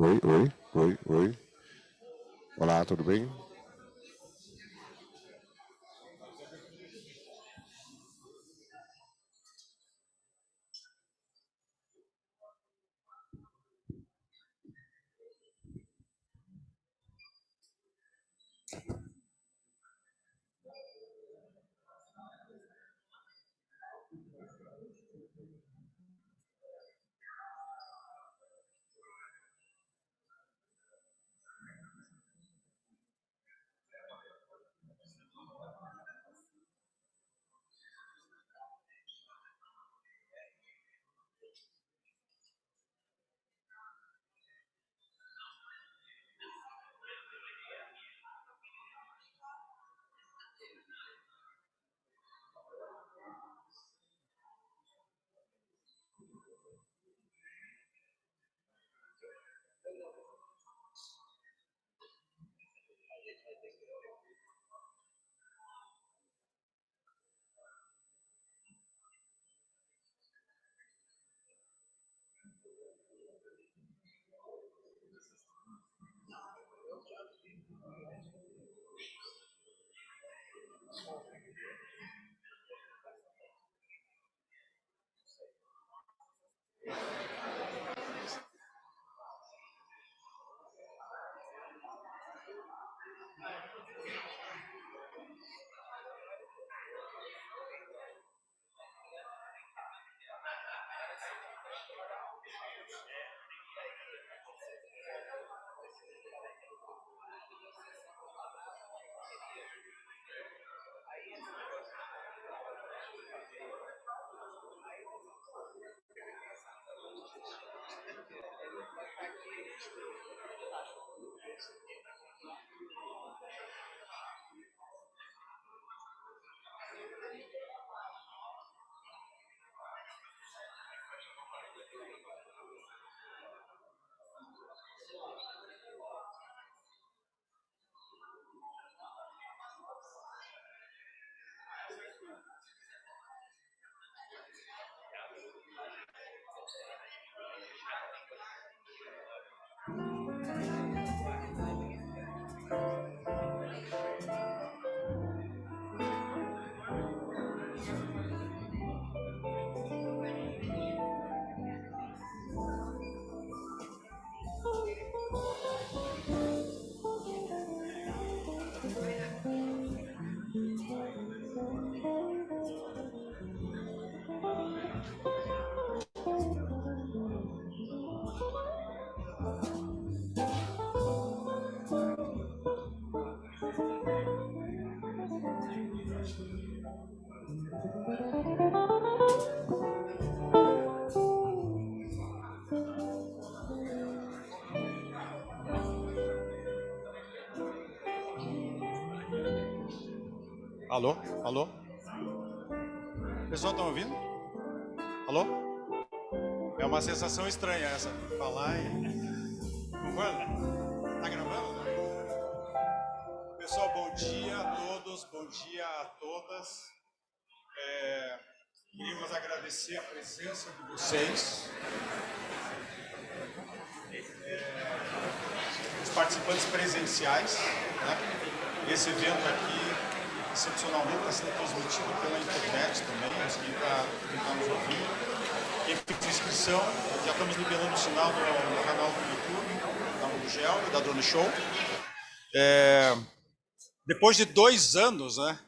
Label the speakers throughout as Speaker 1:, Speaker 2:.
Speaker 1: Oi, oi, oi, oi. Olá, tudo bem?
Speaker 2: Alô? Alô? Pessoal, estão ouvindo? Alô? É uma sensação estranha essa. Falar e... Concorda? Tá gravando? Pessoal, bom dia a todos, bom dia a todas. Queríamos agradecer a presença de vocês, os participantes presenciais, né? Esse evento aqui, excepcionalmente, está sendo transmitido pela internet também, acho que está nos ouvindo. Quem fez inscrição, já estamos liberando o sinal no canal do YouTube, da Mugel e da Drone Show. Depois de 2 anos, né,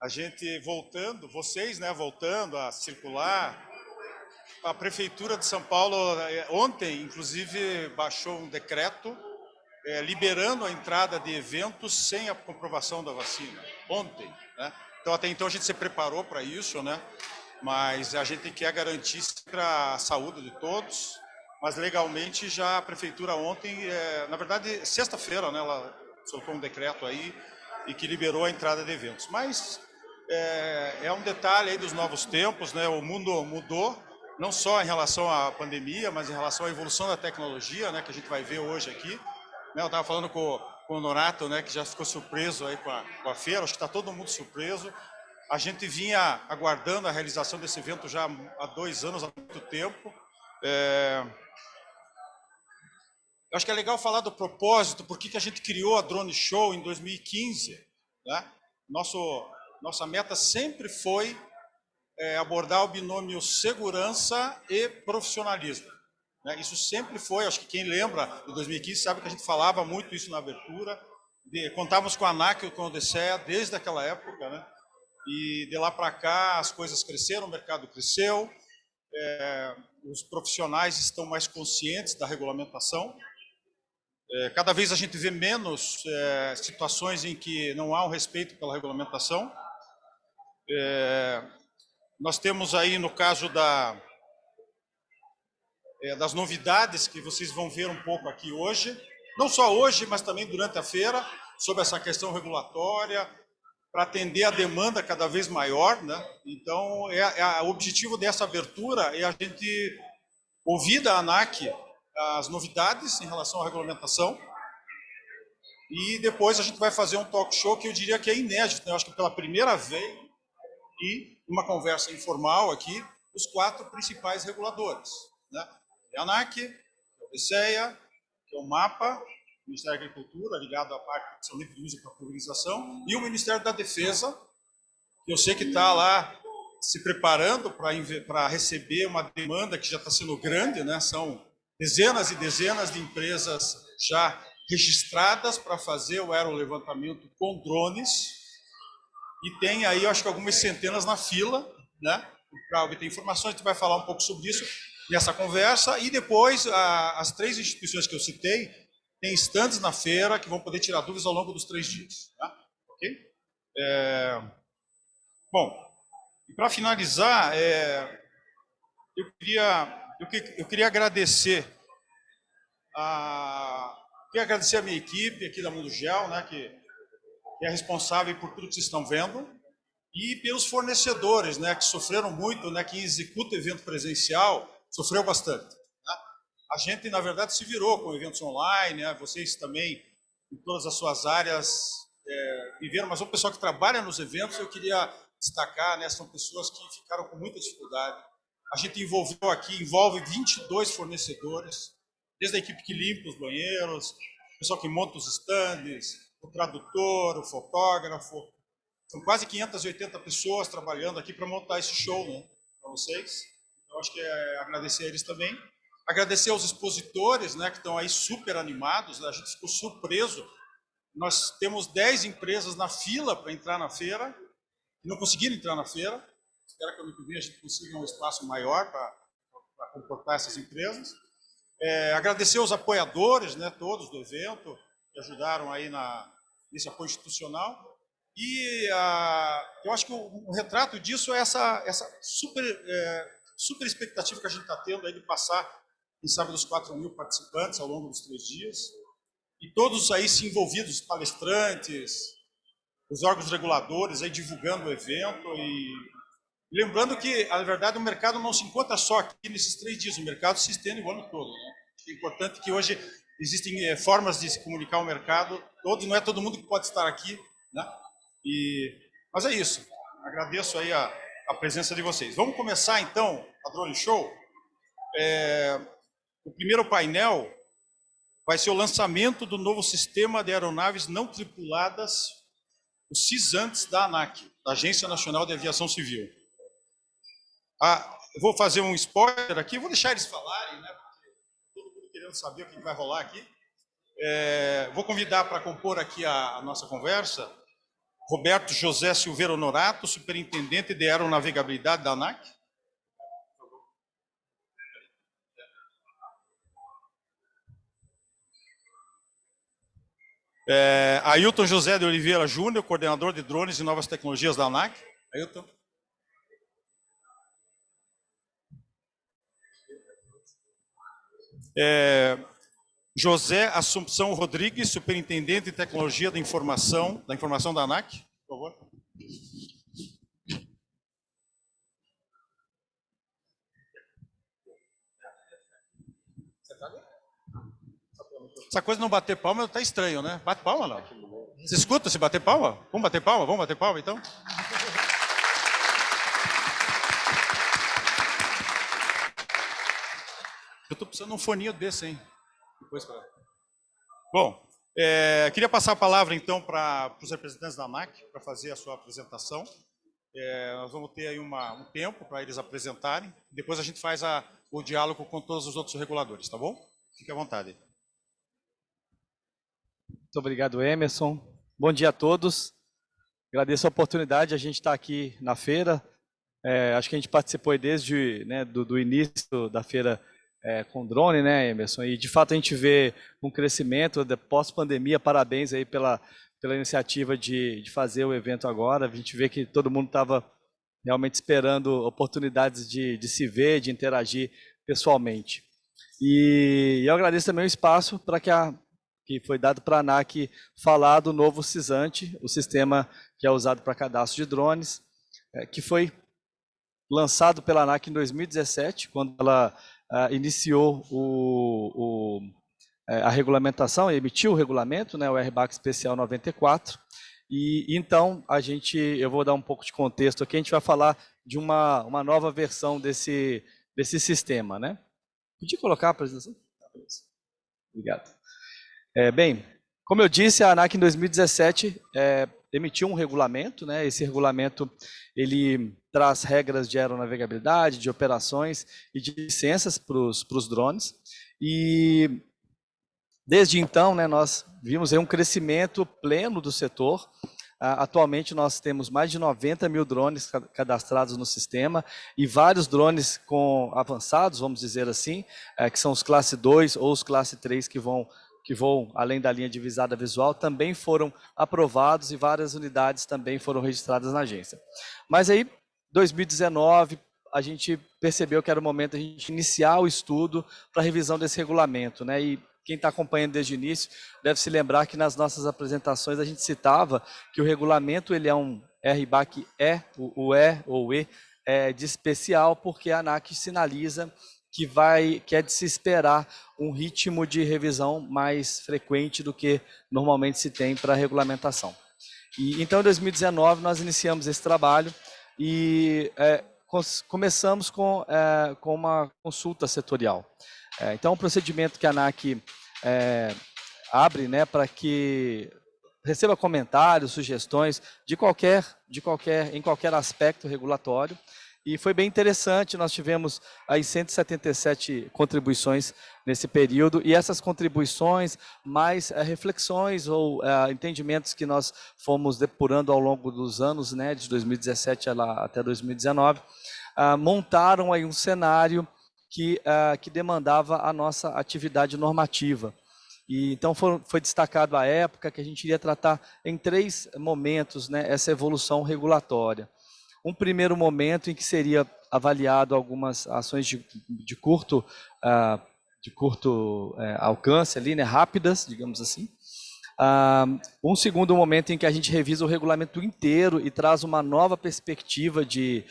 Speaker 2: a gente voltando, vocês, né, voltando a circular, a Prefeitura de São Paulo, ontem, inclusive, baixou um decreto liberando a entrada de eventos sem a comprovação da vacina. Ontem, né? Então, até então, a gente se preparou para isso, né? Mas a gente quer garantir a saúde de todos, mas legalmente já a Prefeitura ontem, na verdade, sexta-feira, né, ela soltou um decreto aí e que liberou a entrada de eventos. Mas é um detalhe aí dos novos tempos, né? O mundo mudou, não só em relação à pandemia, mas em relação à evolução da tecnologia, né, que a gente vai ver hoje aqui. Eu estava falando com o Norato, né, que já ficou surpreso aí com a feira, acho que está todo mundo surpreso. A gente vinha aguardando a realização desse evento já há 2 anos, há muito tempo. acho que é legal falar do propósito, por que a gente criou a Drone Show em 2015. Né? Nossa meta sempre foi abordar o binômio segurança e profissionalismo. Né? Isso sempre foi, acho que quem lembra de 2015 sabe que a gente falava muito isso na abertura, contávamos com a ANAC e com a Odisseia desde aquela época, né? E de lá para cá as coisas cresceram, o mercado cresceu, os profissionais estão mais conscientes da regulamentação. Cada vez a gente vê menos situações em que não há um respeito pela regulamentação. Nós temos aí, no caso das novidades que vocês vão ver um pouco aqui hoje, não só hoje, mas também durante a feira, sobre essa questão regulatória, para atender a demanda cada vez maior, né? Então, o objetivo dessa abertura é a gente ouvir da ANAC as novidades em relação à regulamentação e depois a gente vai fazer um talk show que eu diria que é inédito, né? Eu acho que pela primeira vez, e uma conversa informal aqui, os 4 principais reguladores, né? A ANAC, a Odisseia, que é o MAPA, o Ministério da Agricultura, ligado à parte de livre de uso para pulverização, e o Ministério da Defesa, que eu sei que está lá se preparando para receber uma demanda que já está sendo grande, né? São dezenas e dezenas de empresas já registradas para fazer o aerolevantamento com drones, e tem aí, eu acho que algumas centenas na fila, né? Para obter informações, a gente vai falar um pouco sobre isso nessa conversa, e depois as 3 instituições que eu citei têm stands na feira que vão poder tirar dúvidas ao longo dos 3 dias. Tá? Ok? Bom, e para finalizar, eu queria agradecer a minha equipe aqui da Mundo Gel, né, que é responsável por tudo que vocês estão vendo, e pelos fornecedores, né, que sofreram muito, né, quem executa evento presencial sofreu bastante. Né? A gente, na verdade, se virou com eventos online, né, vocês também, em todas as suas áreas, viveram, mas o pessoal que trabalha nos eventos, eu queria destacar, né, são pessoas que ficaram com muita dificuldade. A gente envolve 22 fornecedores, desde a equipe que limpa os banheiros, o pessoal que monta os estandes, o tradutor, o fotógrafo. São quase 580 pessoas trabalhando aqui para montar esse show, né, para vocês. Eu acho que agradecer a eles também. Agradecer aos expositores, né, que estão aí super animados, né, a gente ficou surpreso. Nós temos 10 empresas na fila para entrar na feira, e não conseguiram entrar na feira. Espero que ano que vem a gente consiga um espaço maior para comportar essas empresas. Agradecer aos apoiadores, né, todos do evento, que ajudaram aí nesse apoio institucional. E eu acho que um retrato disso é essa super expectativa que a gente está tendo aí de passar, quem sabe, dos 4.000 participantes ao longo dos 3 dias. E todos aí se envolvidos, palestrantes, os órgãos reguladores aí divulgando o evento e lembrando que, na verdade, o mercado não se encontra só aqui nesses 3 dias, o mercado se estende o ano todo. Né? É importante que hoje existem formas de se comunicar o mercado, não é todo mundo que pode estar aqui, né? Mas é isso, agradeço aí a presença de vocês. Vamos começar então a Drone Show. O primeiro painel vai ser o lançamento do novo sistema de aeronaves não tripuladas, o CISANTS da ANAC, da Agência Nacional de Aviação Civil. Eu vou fazer um spoiler aqui, vou deixar eles falarem, né? Porque todo mundo querendo saber o que vai rolar aqui. Vou convidar para compor aqui a nossa conversa Roberto José Silveira Honorato, superintendente de aeronavegabilidade da ANAC. Ailton José de Oliveira Júnior, coordenador de drones e novas tecnologias da ANAC. Ailton. José Assumpção Rodrigues, superintendente de tecnologia da informação da ANAC, por favor. Essa coisa de não bater palma está estranho, né? Bate palma, não? Você escuta se bater palma? Vamos bater palma? Vamos bater palma, então? Eu estou precisando de um foninho desse, hein? Depois para... Bom, queria passar a palavra, então, para os representantes da ANAC, para fazer a sua apresentação. Nós vamos ter aí um tempo para eles apresentarem. Depois a gente faz o diálogo com todos os outros reguladores, tá bom? Fique à vontade.
Speaker 3: Muito obrigado, Emerson. Bom dia a todos. Agradeço a oportunidade de a gente estar aqui na feira. Acho que a gente participou aí desde do início da feira com drone, né, Emerson? E de fato a gente vê um crescimento pós-pandemia. Parabéns aí pela iniciativa de fazer o evento agora. A gente vê que todo mundo estava realmente esperando oportunidades de se ver, de interagir pessoalmente. E eu agradeço também o espaço para que foi dado para a ANAC falar do novo Cisante, o sistema que é usado para cadastro de drones, que foi lançado pela ANAC em 2017, quando ela iniciou a regulamentação, emitiu o regulamento, né, o RBAC Especial 94, e então eu vou dar um pouco de contexto aqui, a gente vai falar de uma nova versão desse sistema, né? Podia colocar a apresentação? Obrigado. Bem, como eu disse, a ANAC em 2017 emitiu um regulamento, né? Esse regulamento ele traz regras de aeronavegabilidade, de operações e de licenças para os drones. E desde então, né, nós vimos aí um crescimento pleno do setor. Atualmente nós temos mais de 90 mil drones cadastrados no sistema e vários drones avançados, vamos dizer assim, que são os classe 2 ou os classe 3 que voam além da linha de visada visual, também foram aprovados e várias unidades também foram registradas na agência. Mas aí, 2019, a gente percebeu que era o momento de a gente iniciar o estudo para a revisão desse regulamento, né? E quem está acompanhando desde o início deve se lembrar que nas nossas apresentações a gente citava que o regulamento ele é um RBAC o E ou E de especial, porque a ANAC sinaliza que é de se esperar um ritmo de revisão mais frequente do que normalmente se tem para a regulamentação. Então, em 2019, nós iniciamos esse trabalho e começamos com uma consulta setorial. Então, o procedimento que a ANAC abre, né, para que receba comentários, sugestões em qualquer aspecto regulatório. E foi bem interessante, nós tivemos aí 177 contribuições nesse período, e essas contribuições, mais reflexões ou entendimentos que nós fomos depurando ao longo dos anos, né, de 2017 até 2019, montaram aí um cenário que demandava a nossa atividade normativa. E então foi destacado à época que a gente iria tratar em 3 momentos, né, essa evolução regulatória. Um primeiro momento em que seria avaliado algumas ações de curto alcance ali, né, rápidas, digamos assim. Um segundo momento em que a gente revisa o regulamento inteiro e traz uma nova perspectiva de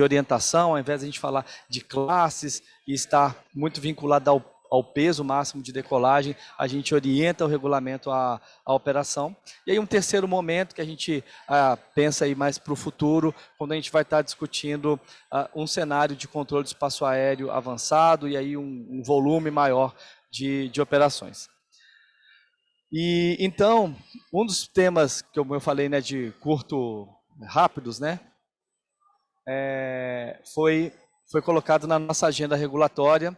Speaker 3: orientação, ao invés de a gente falar de classes e estar muito vinculado ao peso máximo de decolagem, a gente orienta o regulamento à operação. E aí um terceiro momento que a gente pensa aí mais para o futuro, quando a gente vai estar discutindo um cenário de controle do espaço aéreo avançado e aí um volume maior de operações. E então, um dos temas que eu falei, né, de rápidos, né, foi colocado na nossa agenda regulatória.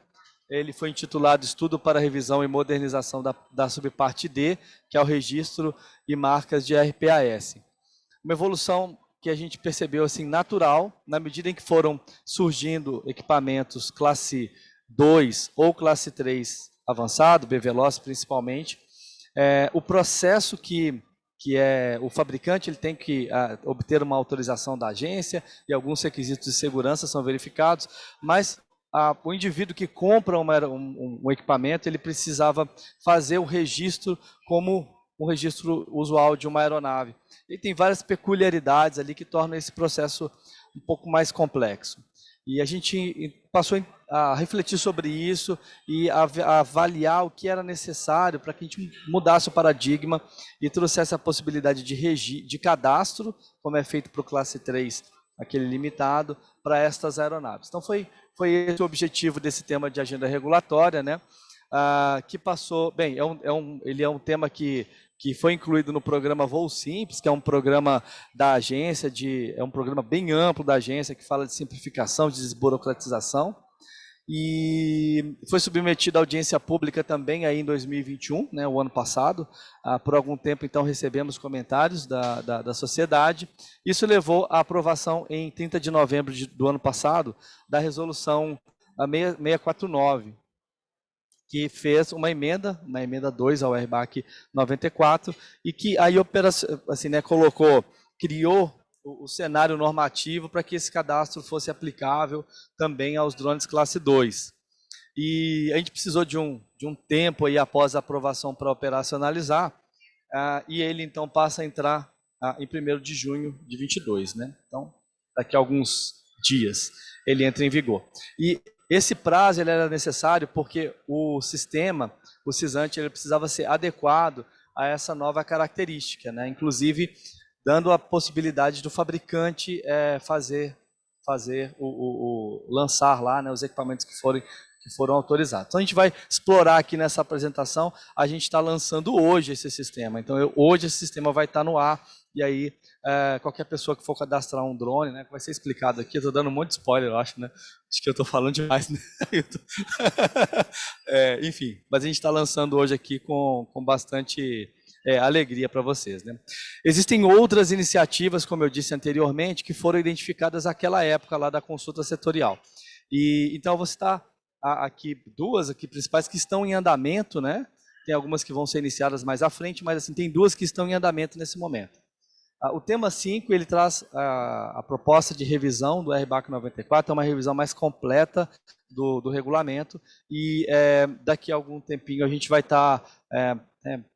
Speaker 3: Ele foi intitulado Estudo para Revisão e Modernização da Subparte D, que é o registro e marcas de RPAS. Uma evolução que a gente percebeu assim natural, na medida em que foram surgindo equipamentos classe 2 ou classe 3 avançado, BVLOS principalmente, o processo que o fabricante ele tem que obter uma autorização da agência e alguns requisitos de segurança são verificados, mas o indivíduo que compra um equipamento, ele precisava fazer o registro como um registro usual de uma aeronave. E tem várias peculiaridades ali que tornam esse processo um pouco mais complexo. E a gente passou a refletir sobre isso e a avaliar o que era necessário para que a gente mudasse o paradigma e trouxesse a possibilidade de cadastro, como é feito para o classe 3, aquele limitado, para estas aeronaves. Então foi esse o objetivo desse tema de agenda regulatória, né? que passou, bem, ele é um tema que foi incluído no programa Voo Simples, que é um programa da agência, é um programa bem amplo da agência, que fala de simplificação, de desburocratização, e foi submetido à audiência pública também aí em 2021, né, o ano passado. Por algum tempo, então, recebemos comentários da sociedade. Isso levou à aprovação em 30 de novembro do ano passado da resolução 649, que fez uma emenda 2 ao RBAC 94, e que aí assim, né, criou o cenário normativo para que esse cadastro fosse aplicável também aos drones classe 2. E a gente precisou de um tempo aí após a aprovação para operacionalizar, e ele então passa a entrar em 1º de junho de 22, né? Então, daqui a alguns dias ele entra em vigor. E esse prazo ele era necessário porque o sistema, o cisante, ele precisava ser adequado a essa nova característica, né? Inclusive dando a possibilidade do fabricante lançar lá, né, os equipamentos que foram autorizados. Então a gente vai explorar aqui nessa apresentação. A gente está lançando hoje esse sistema. Então hoje esse sistema vai estar no ar, e aí qualquer pessoa que for cadastrar um drone, né, vai ser explicado aqui. Eu estou dando um monte de spoiler, eu acho, né? Acho que eu estou falando demais, né? Enfim, mas a gente está lançando hoje aqui com bastante alegria para vocês, né? Existem outras iniciativas, como eu disse anteriormente, que foram identificadas naquela época lá da consulta setorial. E então eu vou citar aqui duas aqui principais que estão em andamento, né? Tem algumas que vão ser iniciadas mais à frente, mas assim tem duas que estão em andamento nesse momento. O tema 5, ele traz a proposta de revisão do RBAC 94, é uma revisão mais completa do regulamento, e daqui a algum tempinho a gente vai estar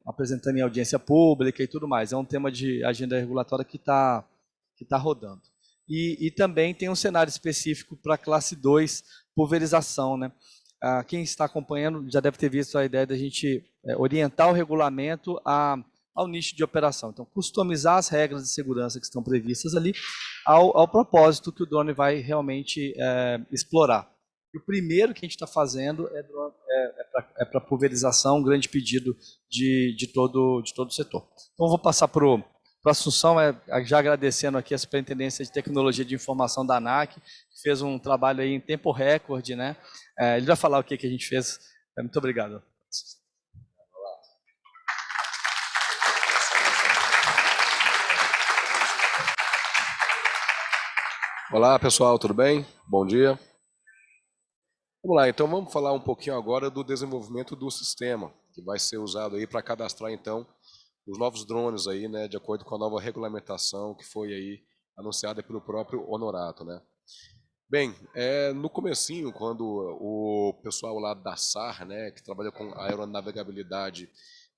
Speaker 3: apresentando em audiência pública e tudo mais. É um tema de agenda regulatória que tá rodando. E também tem um cenário específico para a classe 2, pulverização, né? Quem está acompanhando já deve ter visto a ideia da gente orientar o regulamento ao nicho de operação. Então, customizar as regras de segurança que estão previstas ali ao propósito que o drone vai realmente explorar. E o primeiro que a gente está fazendo é para pulverização, um grande pedido de todo o setor. Então, eu vou passar para a Assunção, já agradecendo aqui a Superintendência de Tecnologia de Informação da ANAC, que fez um trabalho aí em tempo recorde, né? Ele vai falar o que a gente fez. Muito obrigado.
Speaker 4: Olá pessoal, tudo bem? Bom dia. Vamos lá, então vamos falar um pouquinho agora do desenvolvimento do sistema, que vai ser usado aí para cadastrar então os novos drones aí, né, de acordo com a nova regulamentação que foi aí anunciada pelo próprio Honorato, né? Bem, no comecinho, quando o pessoal lá da SAR, né, que trabalha com aeronavegabilidade,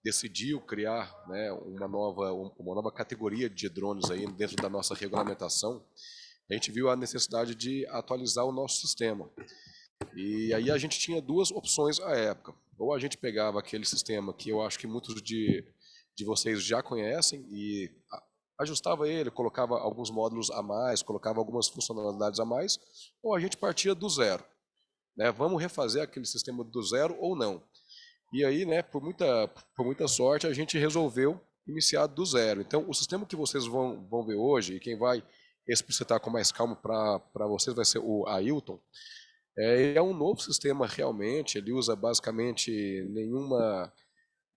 Speaker 4: decidiu criar, né, uma nova categoria de drones aí dentro da nossa regulamentação, a gente viu a necessidade de atualizar o nosso sistema. E aí a gente tinha duas opções à época. Ou a gente pegava aquele sistema que eu acho que muitos de vocês já conhecem e ajustava ele, colocava alguns módulos a mais, colocava algumas funcionalidades a mais, ou a gente partia do zero, né? Vamos refazer aquele sistema do zero ou não? E aí, né, por muita sorte, a gente resolveu iniciar do zero. Então, o sistema que vocês vão ver hoje, e quem vai explicitar com mais calma para vocês vai ser o Ailton, é um novo sistema realmente. Ele usa basicamente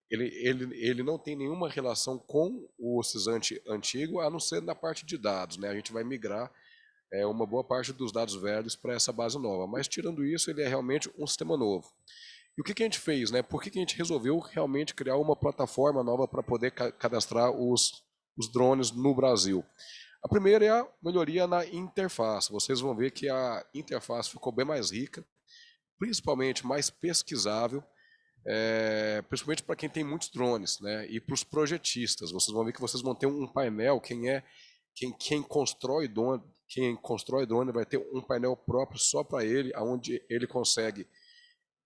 Speaker 4: ele não tem nenhuma relação com o cisante antigo, a não ser na parte de dados, né? A gente vai migrar uma boa parte dos dados velhos para essa base nova, mas tirando isso, ele é realmente um sistema novo. E o que a gente fez, né? Por que a gente resolveu realmente criar uma plataforma nova para poder cadastrar os drones no Brasil? A primeira é a melhoria na interface. Vocês vão ver que a interface ficou bem mais rica, principalmente mais pesquisável, principalmente para quem tem muitos drones, né? E para os projetistas. Vocês vão ver que vocês vão ter um painel, quem constrói drone vai ter um painel próprio só para ele, onde ele consegue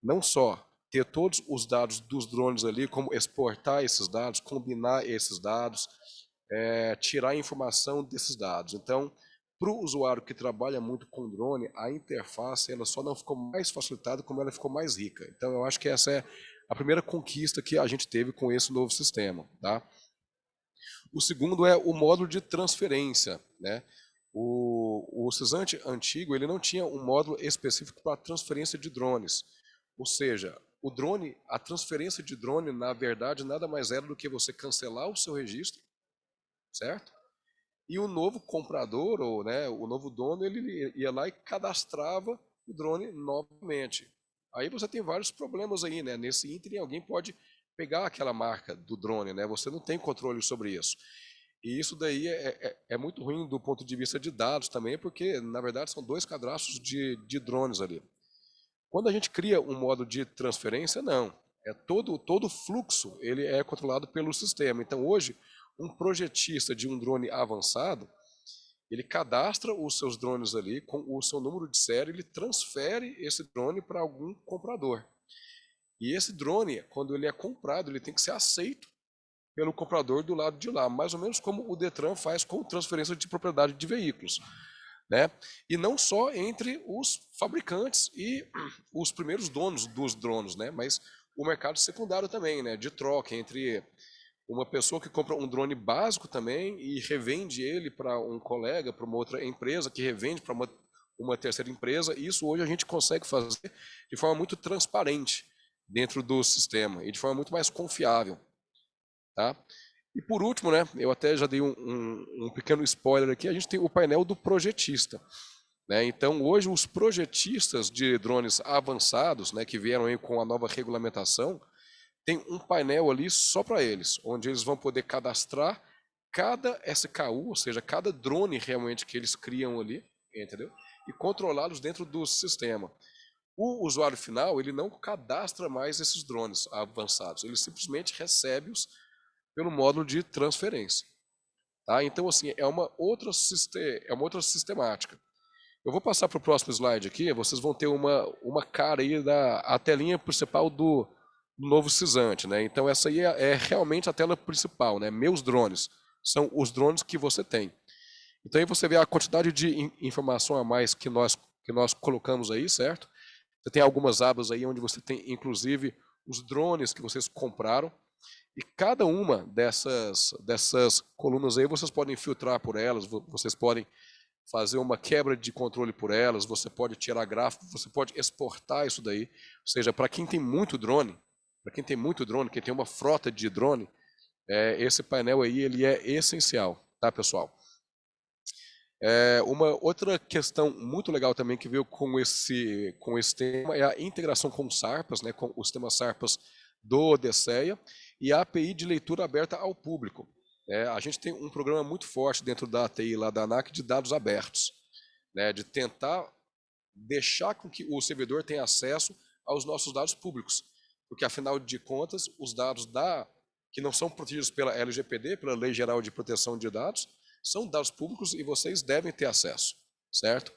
Speaker 4: não só ter todos os dados dos drones ali, como exportar esses dados, combinar esses dados, tirar informação desses dados. Então, para o usuário que trabalha muito com drone, a interface ela só não ficou mais facilitada, como ela ficou mais rica. Então, eu acho que essa é a primeira conquista que a gente teve com esse novo sistema. Tá? O segundo é o módulo de transferência. Né? O Cisante antigo ele não tinha um módulo específico para transferência de drones. Ou seja, o drone, a transferência de drone, na verdade, nada mais era do que você cancelar o seu registro, certo? E o novo comprador, ou né, o novo dono, ele ia lá e cadastrava o drone novamente. Aí você tem vários problemas aí, né? Nesse ínterim, alguém pode pegar aquela marca do drone, né? Você não tem controle sobre isso. E isso daí é muito ruim do ponto de vista de dados também, porque, na verdade, são dois cadastros de drones ali. Quando a gente cria um modo de transferência, não. Todo o fluxo ele é controlado pelo sistema. Então, hoje, um projetista de um drone avançado, ele cadastra os seus drones ali com o seu número de série, ele transfere esse drone para algum comprador. E esse drone, quando ele é comprado, ele tem que ser aceito pelo comprador do lado de lá, mais ou menos como o Detran faz com transferência de propriedade de veículos. Né? E não só entre os fabricantes e os primeiros donos dos drones, né? Mas o mercado secundário também, né? De troca entre uma pessoa que compra um drone básico também e revende ele para um colega, para uma outra empresa, que revende para uma terceira empresa. Isso hoje a gente consegue fazer de forma muito transparente dentro do sistema e de forma muito mais confiável. Tá? E por último, né, eu até já dei um pequeno spoiler aqui, a gente tem o painel do projetista. Né? Então, hoje, os projetistas de drones avançados, né, que vieram aí com a nova regulamentação, tem um painel ali só para eles, onde eles vão poder cadastrar cada SKU, ou seja, cada drone realmente que eles criam ali, entendeu? E controlá-los dentro do sistema. O usuário final, ele não cadastra mais esses drones avançados, ele simplesmente recebe-os pelo módulo de transferência. Tá? Então, assim, é uma outra sistemática. Eu vou passar para o próximo slide aqui, vocês vão ter uma cara aí a telinha principal do novo Cisante, né? Então essa aí é realmente a tela principal, né? Meus drones, são os drones que você tem. Então aí você vê a quantidade de informação a mais que nós colocamos aí, certo? Você tem algumas abas aí onde você tem inclusive os drones que vocês compraram, e cada uma dessas colunas aí vocês podem filtrar por elas, vocês podem fazer uma quebra de controle por elas, você pode tirar gráfico, você pode exportar isso daí. Ou seja, para quem tem muito drone, quem tem uma frota de drone, esse painel aí ele é essencial, tá, pessoal? Uma outra questão muito legal também que veio com esse tema é a integração com o SARPAS, né, com o sistema SARPAS do Odesseia e a API de leitura aberta ao público. A gente tem um programa muito forte dentro da ATI lá da ANAC de dados abertos, né, de tentar deixar com que o servidor tenha acesso aos nossos dados públicos, porque afinal de contas os dados que não são protegidos pela LGPD, pela Lei Geral de Proteção de Dados, são dados públicos e vocês devem ter acesso, certo?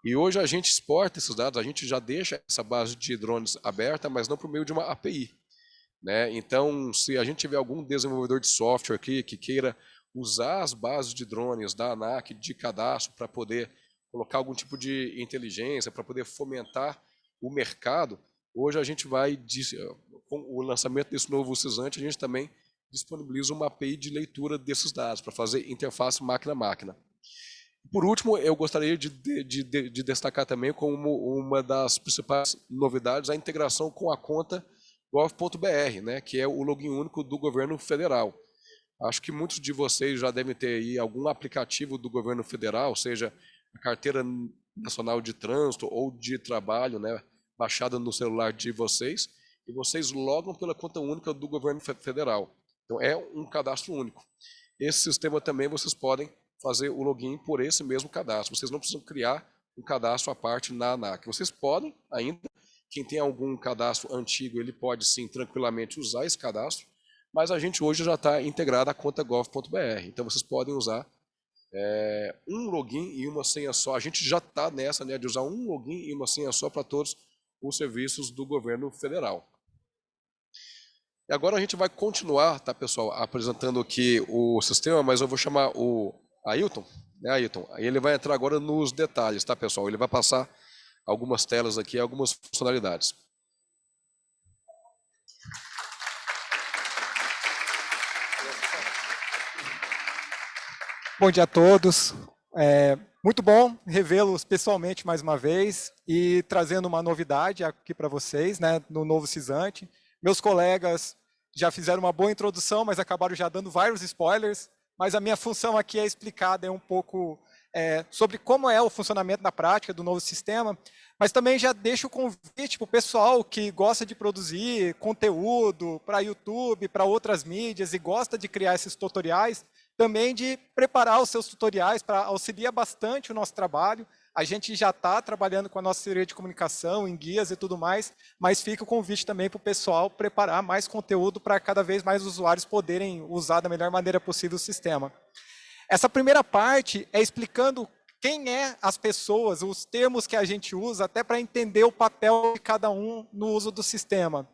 Speaker 4: E hoje a gente exporta esses dados, a gente já deixa essa base de drones aberta, mas não por meio de uma API. Né? Então, se a gente tiver algum desenvolvedor de software aqui que queira usar as bases de drones da ANAC de cadastro para poder colocar algum tipo de inteligência, para poder fomentar o mercado, hoje a gente vai, com o lançamento desse novo Cisante, a gente também disponibiliza uma API de leitura desses dados para fazer interface máquina-máquina. Por último, eu gostaria de destacar também como uma das principais novidades a integração com a conta gov.br, né, que é o login único do governo federal. Acho que muitos de vocês já devem ter aí algum aplicativo do governo federal, seja a Carteira Nacional de Trânsito ou de Trabalho, né, baixada no celular de vocês, e vocês logam pela conta única do governo federal. Então é um cadastro único. Esse sistema também vocês podem fazer o login por esse mesmo cadastro. Vocês não precisam criar um cadastro à parte na ANAC. Vocês podem ainda. Quem tem algum cadastro antigo, ele pode sim tranquilamente usar esse cadastro, mas a gente hoje já está integrado à conta gov.br, então vocês podem usar um login e uma senha só. A gente já está nessa, né, de usar um login e uma senha só para todos os serviços do governo federal. E agora a gente vai continuar, tá, pessoal, apresentando aqui o sistema, mas eu vou chamar o Ailton, né, Ailton? Aí ele vai entrar agora nos detalhes, tá, pessoal? Ele vai passar algumas telas aqui, algumas funcionalidades.
Speaker 5: Bom dia a todos. Muito bom revê-los pessoalmente mais uma vez e trazendo uma novidade aqui para vocês, né, no novo Cisante. Meus colegas já fizeram uma boa introdução, mas acabaram já dando vários spoilers, mas a minha função aqui é explicar um pouco sobre como é o funcionamento na prática do novo sistema, mas também já deixo o convite para o pessoal que gosta de produzir conteúdo para YouTube, para outras mídias e gosta de criar esses tutoriais, também de preparar os seus tutoriais para auxiliar bastante o nosso trabalho. A gente já está trabalhando com a nossa teoria de comunicação, em guias e tudo mais, mas fica o convite também para o pessoal preparar mais conteúdo para cada vez mais usuários poderem usar da melhor maneira possível o sistema. Essa primeira parte é explicando quem é as pessoas, os termos que a gente usa, até para entender o papel de cada um no uso do sistema.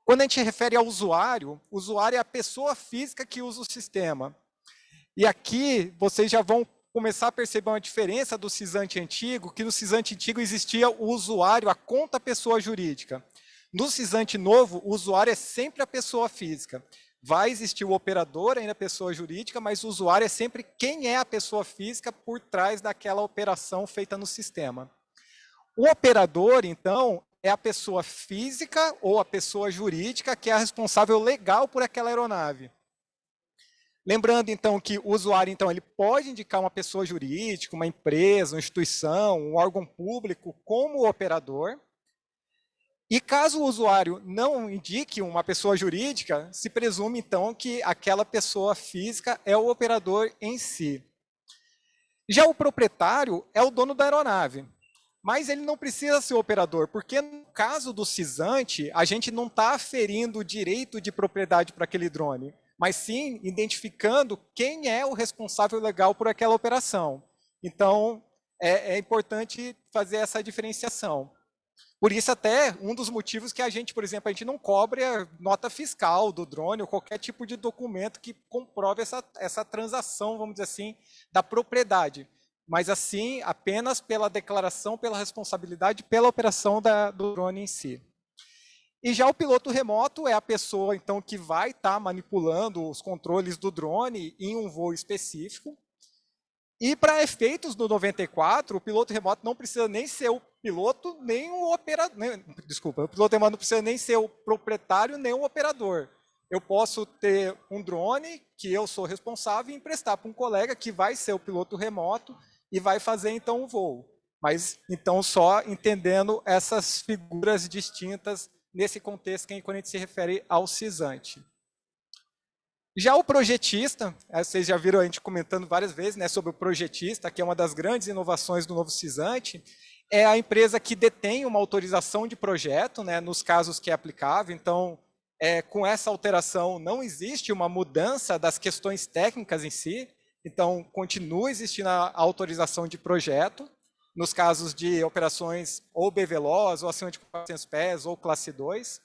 Speaker 5: Quando a gente refere ao usuário, o usuário é a pessoa física que usa o sistema. E aqui vocês já vão começar a perceber uma diferença do Cisante antigo, que no Cisante antigo existia o usuário, a conta pessoa jurídica. No Cisante novo, o usuário é sempre a pessoa física. Vai existir o operador, ainda a pessoa jurídica, mas o usuário é sempre quem é a pessoa física por trás daquela operação feita no sistema. O operador, então, é a pessoa física ou a pessoa jurídica que é a responsável legal por aquela aeronave. Lembrando, então, que o usuário ele pode indicar uma pessoa jurídica, uma empresa, uma instituição, um órgão público como operador. E caso o usuário não indique uma pessoa jurídica, se presume, então, que aquela pessoa física é o operador em si. Já o proprietário é o dono da aeronave, mas ele não precisa ser o operador, porque no caso do Cisante, a gente não está aferindo o direito de propriedade para aquele drone, mas sim identificando quem é o responsável legal por aquela operação. Então, é importante fazer essa diferenciação. Por isso, até, um dos motivos que a gente, por exemplo, a gente não cobre a nota fiscal do drone ou qualquer tipo de documento que comprove essa transação, vamos dizer assim, da propriedade. Mas, assim, apenas pela declaração, pela responsabilidade, pela operação do drone em si. E já o piloto remoto é a pessoa, então, que vai estar manipulando os controles do drone em um voo específico. E para efeitos do 94, o piloto remoto não precisa nem ser o piloto, nem o operador. Desculpa, o piloto remoto não precisa nem ser o proprietário, nem o operador. Eu posso ter um drone que eu sou responsável e emprestar para um colega que vai ser o piloto remoto e vai fazer, então, o voo. Mas, então, só entendendo essas figuras distintas nesse contexto quando a gente se refere ao Cisante. Já o projetista, vocês já viram a gente comentando várias vezes, né, sobre o projetista, que é uma das grandes inovações do novo Cisante, é a empresa que detém uma autorização de projeto, né, nos casos que é aplicável. Então, com essa alteração, não existe uma mudança das questões técnicas em si, então, continua existindo a autorização de projeto, nos casos de operações ou BVLOS, ou acima de 400 pés, ou classe 2.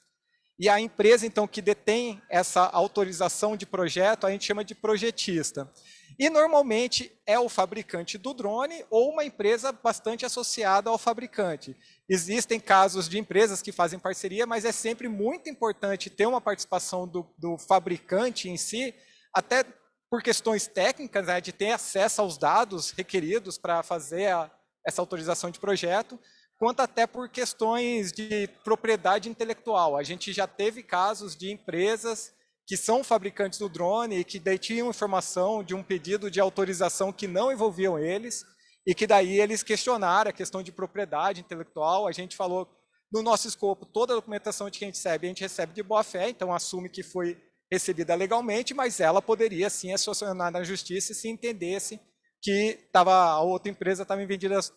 Speaker 5: E a empresa, então, que detém essa autorização de projeto, a gente chama de projetista. E, normalmente, é o fabricante do drone ou uma empresa bastante associada ao fabricante. Existem casos de empresas que fazem parceria, mas é sempre muito importante ter uma participação do fabricante em si, até por questões técnicas, né, de ter acesso aos dados requeridos para fazer essa autorização de projeto, quanto até por questões de propriedade intelectual. A gente já teve casos de empresas que são fabricantes do drone e que daí tinham informação de um pedido de autorização que não envolviam eles, e que daí eles questionaram a questão de propriedade intelectual. A gente falou, no nosso escopo, toda a documentação de que a gente recebe de boa fé, então assume que foi recebida legalmente, mas ela poderia sim acionar na justiça se entendesse que a outra empresa estava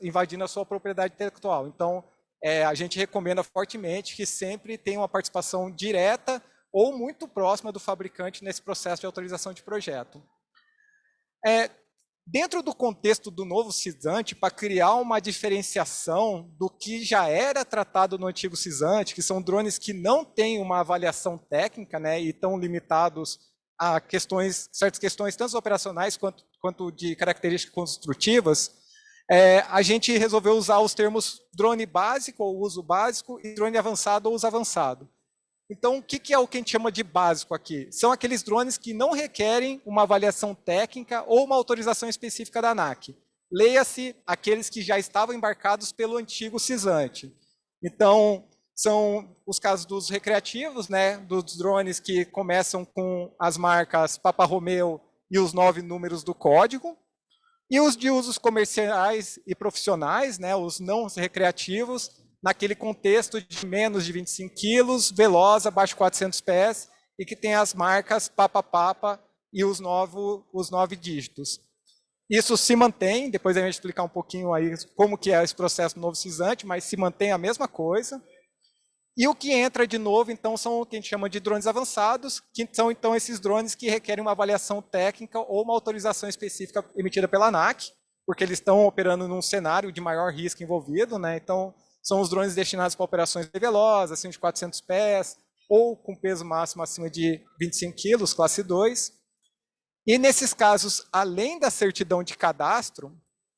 Speaker 5: invadindo a sua propriedade intelectual. Então, a gente recomenda fortemente que sempre tenha uma participação direta ou muito próxima do fabricante nesse processo de autorização de projeto. Dentro do contexto do novo Cisante, para criar uma diferenciação do que já era tratado no antigo Cisante, que são drones que não têm uma avaliação técnica, né, e estão limitados a certas questões, tanto operacionais quanto de características construtivas, a gente resolveu usar os termos drone básico ou uso básico e drone avançado ou uso avançado. Então, o que é o que a gente chama de básico aqui? São aqueles drones que não requerem uma avaliação técnica ou uma autorização específica da ANAC. Leia-se aqueles que já estavam embarcados pelo antigo CISANT. Então, são os casos dos recreativos, né, dos drones que começam com as marcas Papa Romeo e os 9 números do código, e os de usos comerciais e profissionais, né, os não recreativos, naquele contexto de menos de 25 quilos, veloz, abaixo de 400 pés, e que tem as marcas Papa e os 9 dígitos. Isso se mantém, depois a gente vai explicar um pouquinho aí como que é esse processo do novo CISANT, mas se mantém a mesma coisa. E o que entra de novo, então, são o que a gente chama de drones avançados, que são, então, esses drones que requerem uma avaliação técnica ou uma autorização específica emitida pela ANAC, porque eles estão operando num cenário de maior risco envolvido, né? Então, são os drones destinados para operações velozes, acima de 400 pés, ou com peso máximo acima de 25 quilos, classe 2. E, nesses casos, além da certidão de cadastro,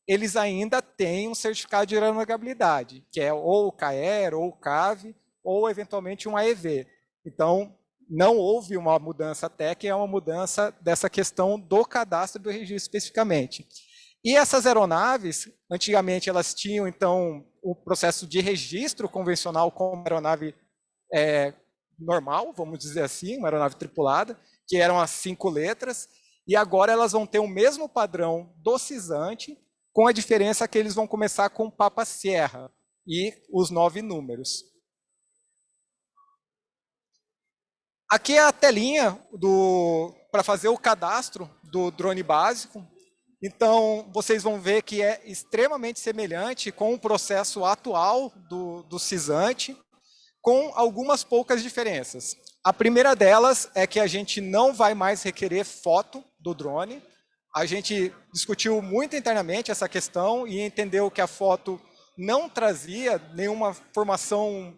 Speaker 5: eles ainda têm um certificado de aeronavegabilidade, que é ou o CAER, ou o CAV, ou eventualmente um AEV. Então, não houve uma mudança técnica, é uma mudança dessa questão do cadastro do registro especificamente. E essas aeronaves, antigamente elas tinham, então, o processo de registro convencional como aeronave normal, vamos dizer assim, uma aeronave tripulada, que eram as 5 letras, e agora elas vão ter o mesmo padrão do CISANT, com a diferença que eles vão começar com Papa Sierra e os 9 números. Aqui é a telinha para fazer o cadastro do drone básico. Então, vocês vão ver que é extremamente semelhante com o processo atual do CISANT, com algumas poucas diferenças. A primeira delas é que a gente não vai mais requerer foto do drone. A gente discutiu muito internamente essa questão e entendeu que a foto não trazia nenhuma informação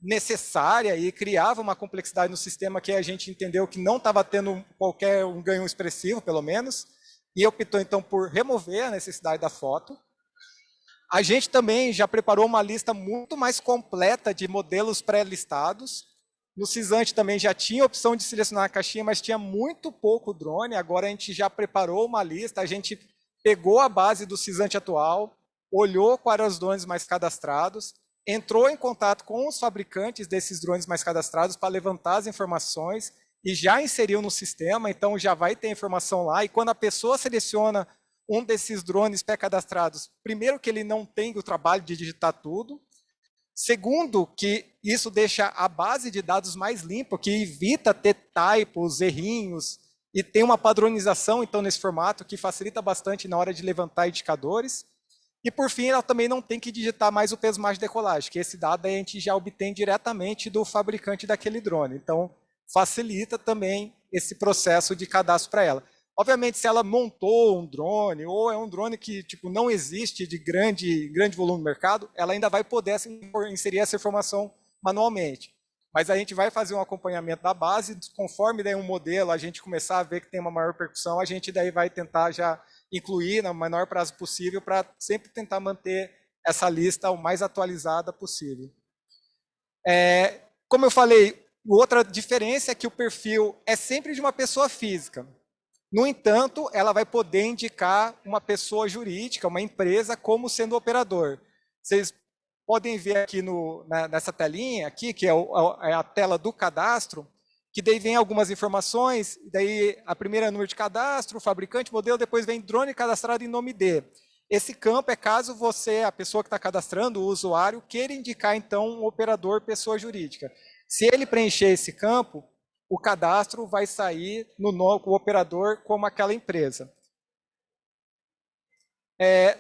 Speaker 5: necessária e criava uma complexidade no sistema que a gente entendeu que não estava tendo qualquer ganho expressivo, pelo menos, e optou então por remover a necessidade da foto. A gente também já preparou uma lista muito mais completa de modelos pré-listados. No CISANT também já tinha a opção de selecionar a caixinha, mas tinha muito pouco drone. Agora a gente já preparou uma lista, a gente pegou a base do CISANT atual, olhou quais eram os drones mais cadastrados, entrou em contato com os fabricantes desses drones mais cadastrados para levantar as informações e já inseriu no sistema, então já vai ter informação lá. E quando a pessoa seleciona um desses drones pré-cadastrados, primeiro que ele não tem o trabalho de digitar tudo, segundo que isso deixa a base de dados mais limpa, que evita ter typos, errinhos, e tem uma padronização então nesse formato que facilita bastante na hora de levantar indicadores. E, por fim, ela também não tem que digitar mais o peso máximo de decolagem, que esse dado a gente já obtém diretamente do fabricante daquele drone. Então, facilita também esse processo de cadastro para ela. Obviamente, se ela montou um drone, ou é um drone que não existe de grande volume no mercado, ela ainda vai poder inserir essa informação manualmente. Mas a gente vai fazer um acompanhamento da base, conforme daí um modelo, a gente começar a ver que tem uma maior repercussão, a gente daí vai tentar já incluir no menor prazo possível para sempre tentar manter essa lista o mais atualizada possível. Como eu falei, outra diferença é que o perfil é sempre de uma pessoa física. No entanto, ela vai poder indicar uma pessoa jurídica, uma empresa, como sendo operador. Vocês podem ver aqui nessa telinha, aqui, que é a tela do cadastro, que daí vem algumas informações, daí a primeira é número de cadastro, fabricante, modelo, depois vem drone cadastrado em nome de. Esse campo é caso você, a pessoa que está cadastrando, o usuário, queira indicar então um operador pessoa jurídica. Se ele preencher esse campo, o cadastro vai sair no nome, o operador como aquela empresa.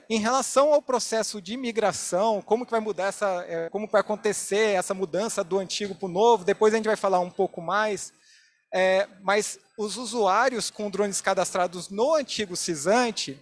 Speaker 5: Em relação ao processo de migração, como que vai mudar como vai acontecer essa mudança do antigo para o novo, depois a gente vai falar um pouco mais, mas os usuários com drones cadastrados no antigo CISANT,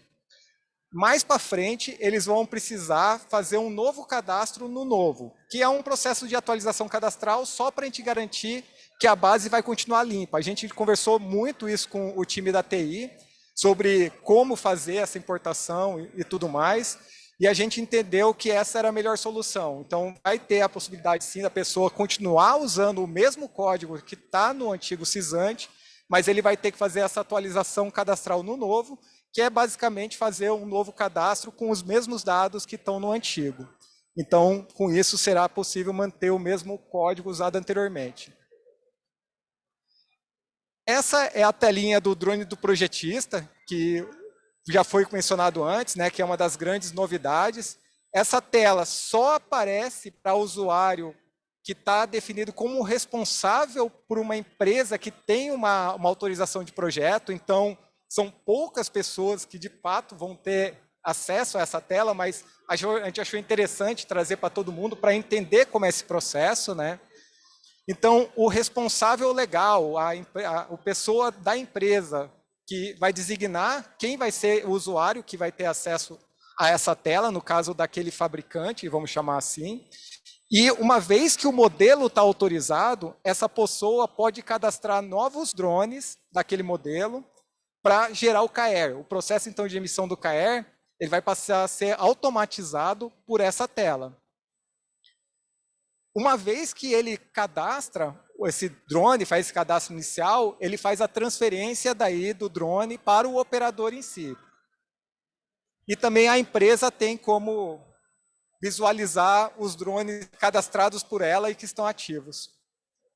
Speaker 5: mais para frente, eles vão precisar fazer um novo cadastro no novo, que é um processo de atualização cadastral só para a gente garantir que a base vai continuar limpa. A gente conversou muito isso com o time da TI, sobre como fazer essa importação e tudo mais, e a gente entendeu que essa era a melhor solução. Então, vai ter a possibilidade, sim, da pessoa continuar usando o mesmo código que está no antigo Sysant, mas ele vai ter que fazer essa atualização cadastral no novo, que é basicamente fazer um novo cadastro com os mesmos dados que estão no antigo. Então, com isso, será possível manter o mesmo código usado anteriormente. Essa é a telinha do drone do projetista, que já foi mencionado antes, né, que é uma das grandes novidades. Essa tela só aparece para o usuário que está definido como responsável por uma empresa que tem uma autorização de projeto. Então, são poucas pessoas que, de fato, vão ter acesso a essa tela, mas a gente achou interessante trazer para todo mundo para entender como é esse processo, né? Então, o responsável legal, a pessoa da empresa que vai designar quem vai ser o usuário que vai ter acesso a essa tela, no caso daquele fabricante, vamos chamar assim. E uma vez que o modelo está autorizado, essa pessoa pode cadastrar novos drones daquele modelo para gerar o KR. O processo, então, de emissão do KR, ele vai passar a ser automatizado por essa tela. Uma vez que ele cadastra esse drone, faz esse cadastro inicial, ele faz a transferência daí do drone para o operador em si. E também a empresa tem como visualizar os drones cadastrados por ela e que estão ativos.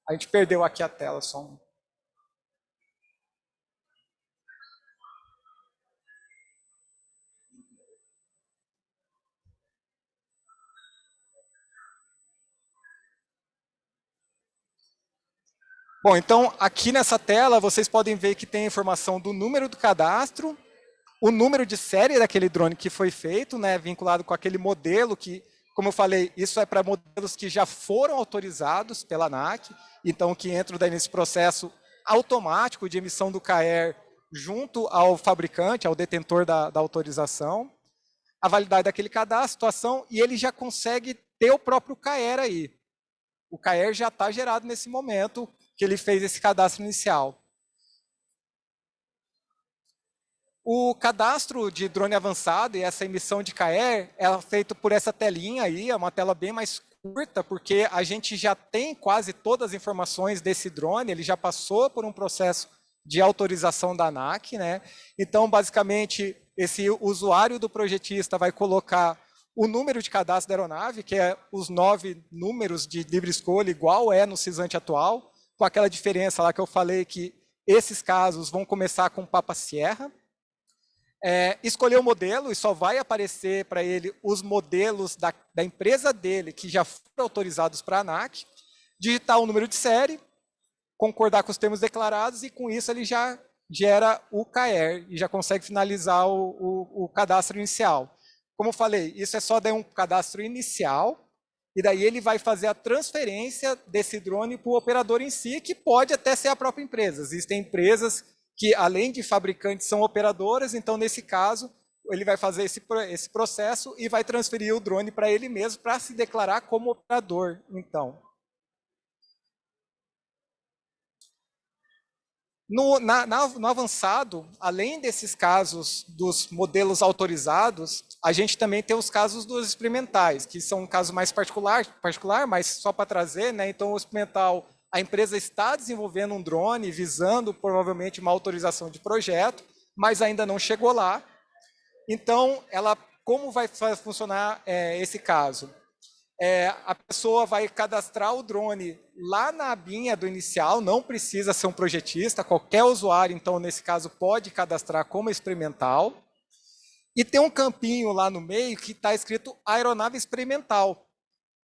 Speaker 5: A gente perdeu aqui a tela só um. Bom, então aqui nessa tela vocês podem ver que tem a informação do número do cadastro, o número de série daquele drone que foi feito, né, vinculado com aquele modelo que, como eu falei, isso é para modelos que já foram autorizados pela ANAC, então que entram daí nesse processo automático de emissão do KR junto ao fabricante, ao detentor da autorização, a validade daquele cadastro, situação, e ele já consegue ter o próprio KR aí. O KR já está gerado nesse momento que ele fez esse cadastro inicial. O cadastro de drone avançado e essa emissão de KR é feito por essa telinha aí, é uma tela bem mais curta, porque a gente já tem quase todas as informações desse drone, ele já passou por um processo de autorização da ANAC, né? Então, basicamente, esse usuário do projetista vai colocar o número de cadastro da aeronave, que é os 9 números de livre escolha, igual é no Sysant atual, com aquela diferença lá que eu falei que esses casos vão começar com Papa Sierra. Escolher o modelo e só vai aparecer para ele os modelos da empresa dele que já foram autorizados para a ANAC, digitar o número de série, concordar com os termos declarados e com isso ele já gera o KR e já consegue finalizar o cadastro inicial. Como eu falei, isso é só dar um cadastro inicial e daí ele vai fazer a transferência desse drone para o operador em si, que pode até ser a própria empresa. Existem empresas que, além de fabricantes, são operadoras, então, nesse caso, ele vai fazer esse processo e vai transferir o drone para ele mesmo, para se declarar como operador, então. No avançado, além desses casos dos modelos autorizados, a gente também tem os casos dos experimentais, que são um caso mais particular, mas só para trazer, né? Então, o experimental, a empresa está desenvolvendo um drone visando provavelmente uma autorização de projeto, mas ainda não chegou lá. Então, como vai funcionar esse caso? A pessoa vai cadastrar o drone lá na abinha do inicial, não precisa ser um projetista, qualquer usuário, então, nesse caso, pode cadastrar como experimental. E tem um campinho lá no meio que está escrito aeronave experimental.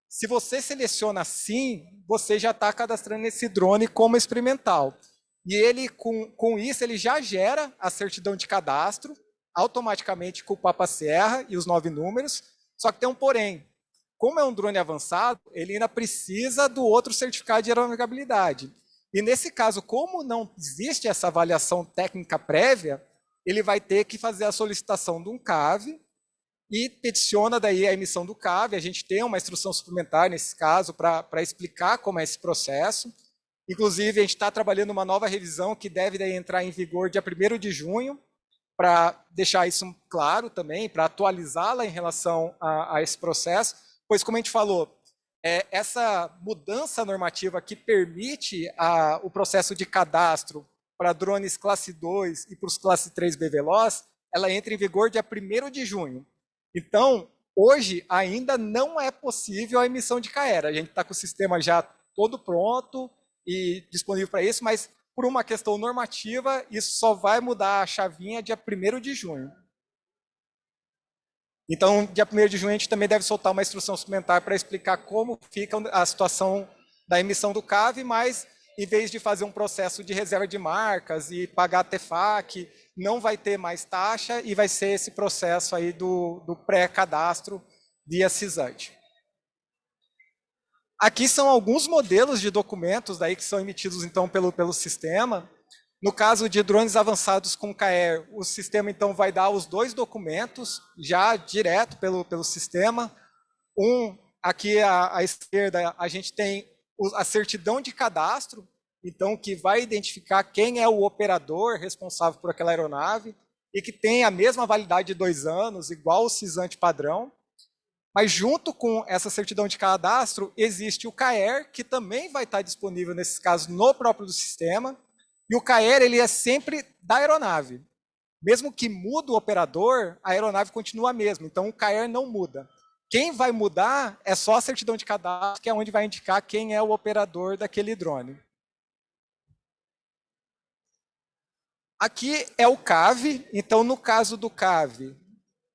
Speaker 5: Se você seleciona sim, você já está cadastrando esse drone como experimental. E ele, com isso, ele já gera a certidão de cadastro, automaticamente com o Papa Sierra e os 9 números, só que tem um porém. Como é um drone avançado, ele ainda precisa do outro certificado de aeronavegabilidade. E nesse caso, como não existe essa avaliação técnica prévia, ele vai ter que fazer a solicitação de um CAV e peticiona daí a emissão do CAV. A gente tem uma instrução suplementar nesse caso para explicar como é esse processo. Inclusive, a gente está trabalhando uma nova revisão que deve daí entrar em vigor dia 1º de junho, para deixar isso claro também, para atualizá-la em relação a esse processo, pois, como a gente falou, essa mudança normativa que permite o processo de cadastro para drones classe 2 e para os classe 3 BVLOS, ela entra em vigor dia 1º de junho. Então, hoje ainda não é possível a emissão de CAER. A gente está com o sistema já todo pronto e disponível para isso, mas por uma questão normativa, isso só vai mudar a chavinha dia 1º de junho. Então, dia 1º de junho, a gente também deve soltar uma instrução suplementar para explicar como fica a situação da emissão do CAV, mas em vez de fazer um processo de reserva de marcas e pagar TEFAC, não vai ter mais taxa e vai ser esse processo aí do pré-cadastro via CISANT. Aqui são alguns modelos de documentos daí que são emitidos então pelo sistema. No caso de drones avançados com CAER, o sistema então vai dar os 2 documentos já direto pelo sistema. Aqui à esquerda a gente tem a certidão de cadastro, então que vai identificar quem é o operador responsável por aquela aeronave e que tem a mesma validade de 2 anos, igual o CISANT padrão. Mas junto com essa certidão de cadastro, existe o CAER, que também vai estar disponível, nesses casos, no próprio do sistema. E o CAER ele é sempre da aeronave. Mesmo que mude o operador, a aeronave continua a mesma. Então, o CAER não muda. Quem vai mudar é só a certidão de cadastro, que é onde vai indicar quem é o operador daquele drone. Aqui é o CAV. Então, no caso do CAV,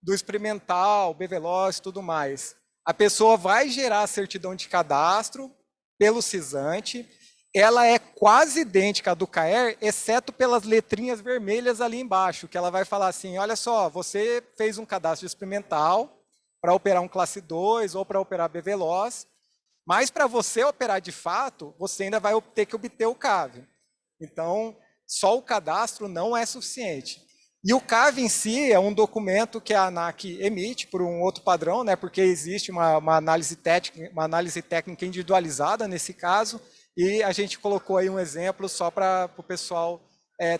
Speaker 5: do experimental, BVLOS e tudo mais, a pessoa vai gerar a certidão de cadastro pelo CISANT. Ela é quase idêntica à do CAER, exceto pelas letrinhas vermelhas ali embaixo, que ela vai falar assim, olha só, você fez um cadastro experimental para operar um classe 2 ou para operar BVLOS, mas para você operar de fato, você ainda vai ter que obter o CAV. Então, só o cadastro não é suficiente. E o CAV em si é um documento que a ANAC emite por um outro padrão, né, porque existe uma análise técnica individualizada nesse caso, e a gente colocou aí um exemplo só para o pessoal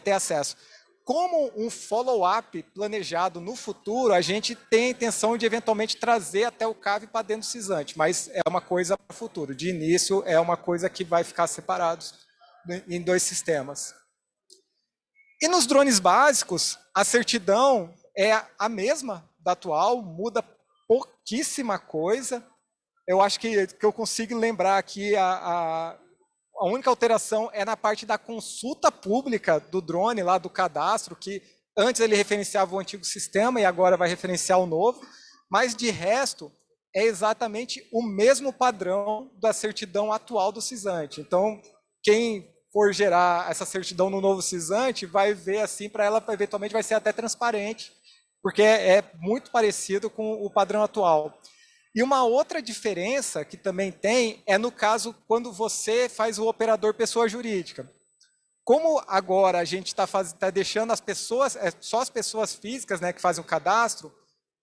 Speaker 5: ter acesso. Como um follow-up planejado no futuro, a gente tem a intenção de eventualmente trazer até o CAV para dentro do CISANT, mas é uma coisa para o futuro. De início, é uma coisa que vai ficar separados em 2 sistemas. E nos drones básicos, a certidão é a mesma da atual, muda pouquíssima coisa. Eu acho que eu consigo lembrar aqui a única alteração é na parte da consulta pública do drone, lá do cadastro, que antes ele referenciava o antigo sistema e agora vai referenciar o novo, mas de resto é exatamente o mesmo padrão da certidão atual do CISANT. Então, quem for gerar essa certidão no novo CISANT vai ver assim, para ela eventualmente vai ser até transparente, porque é muito parecido com o padrão atual. E uma outra diferença que também tem é no caso quando você faz o operador pessoa jurídica. Como agora a gente está deixando as pessoas, só as pessoas físicas, né, que fazem o cadastro,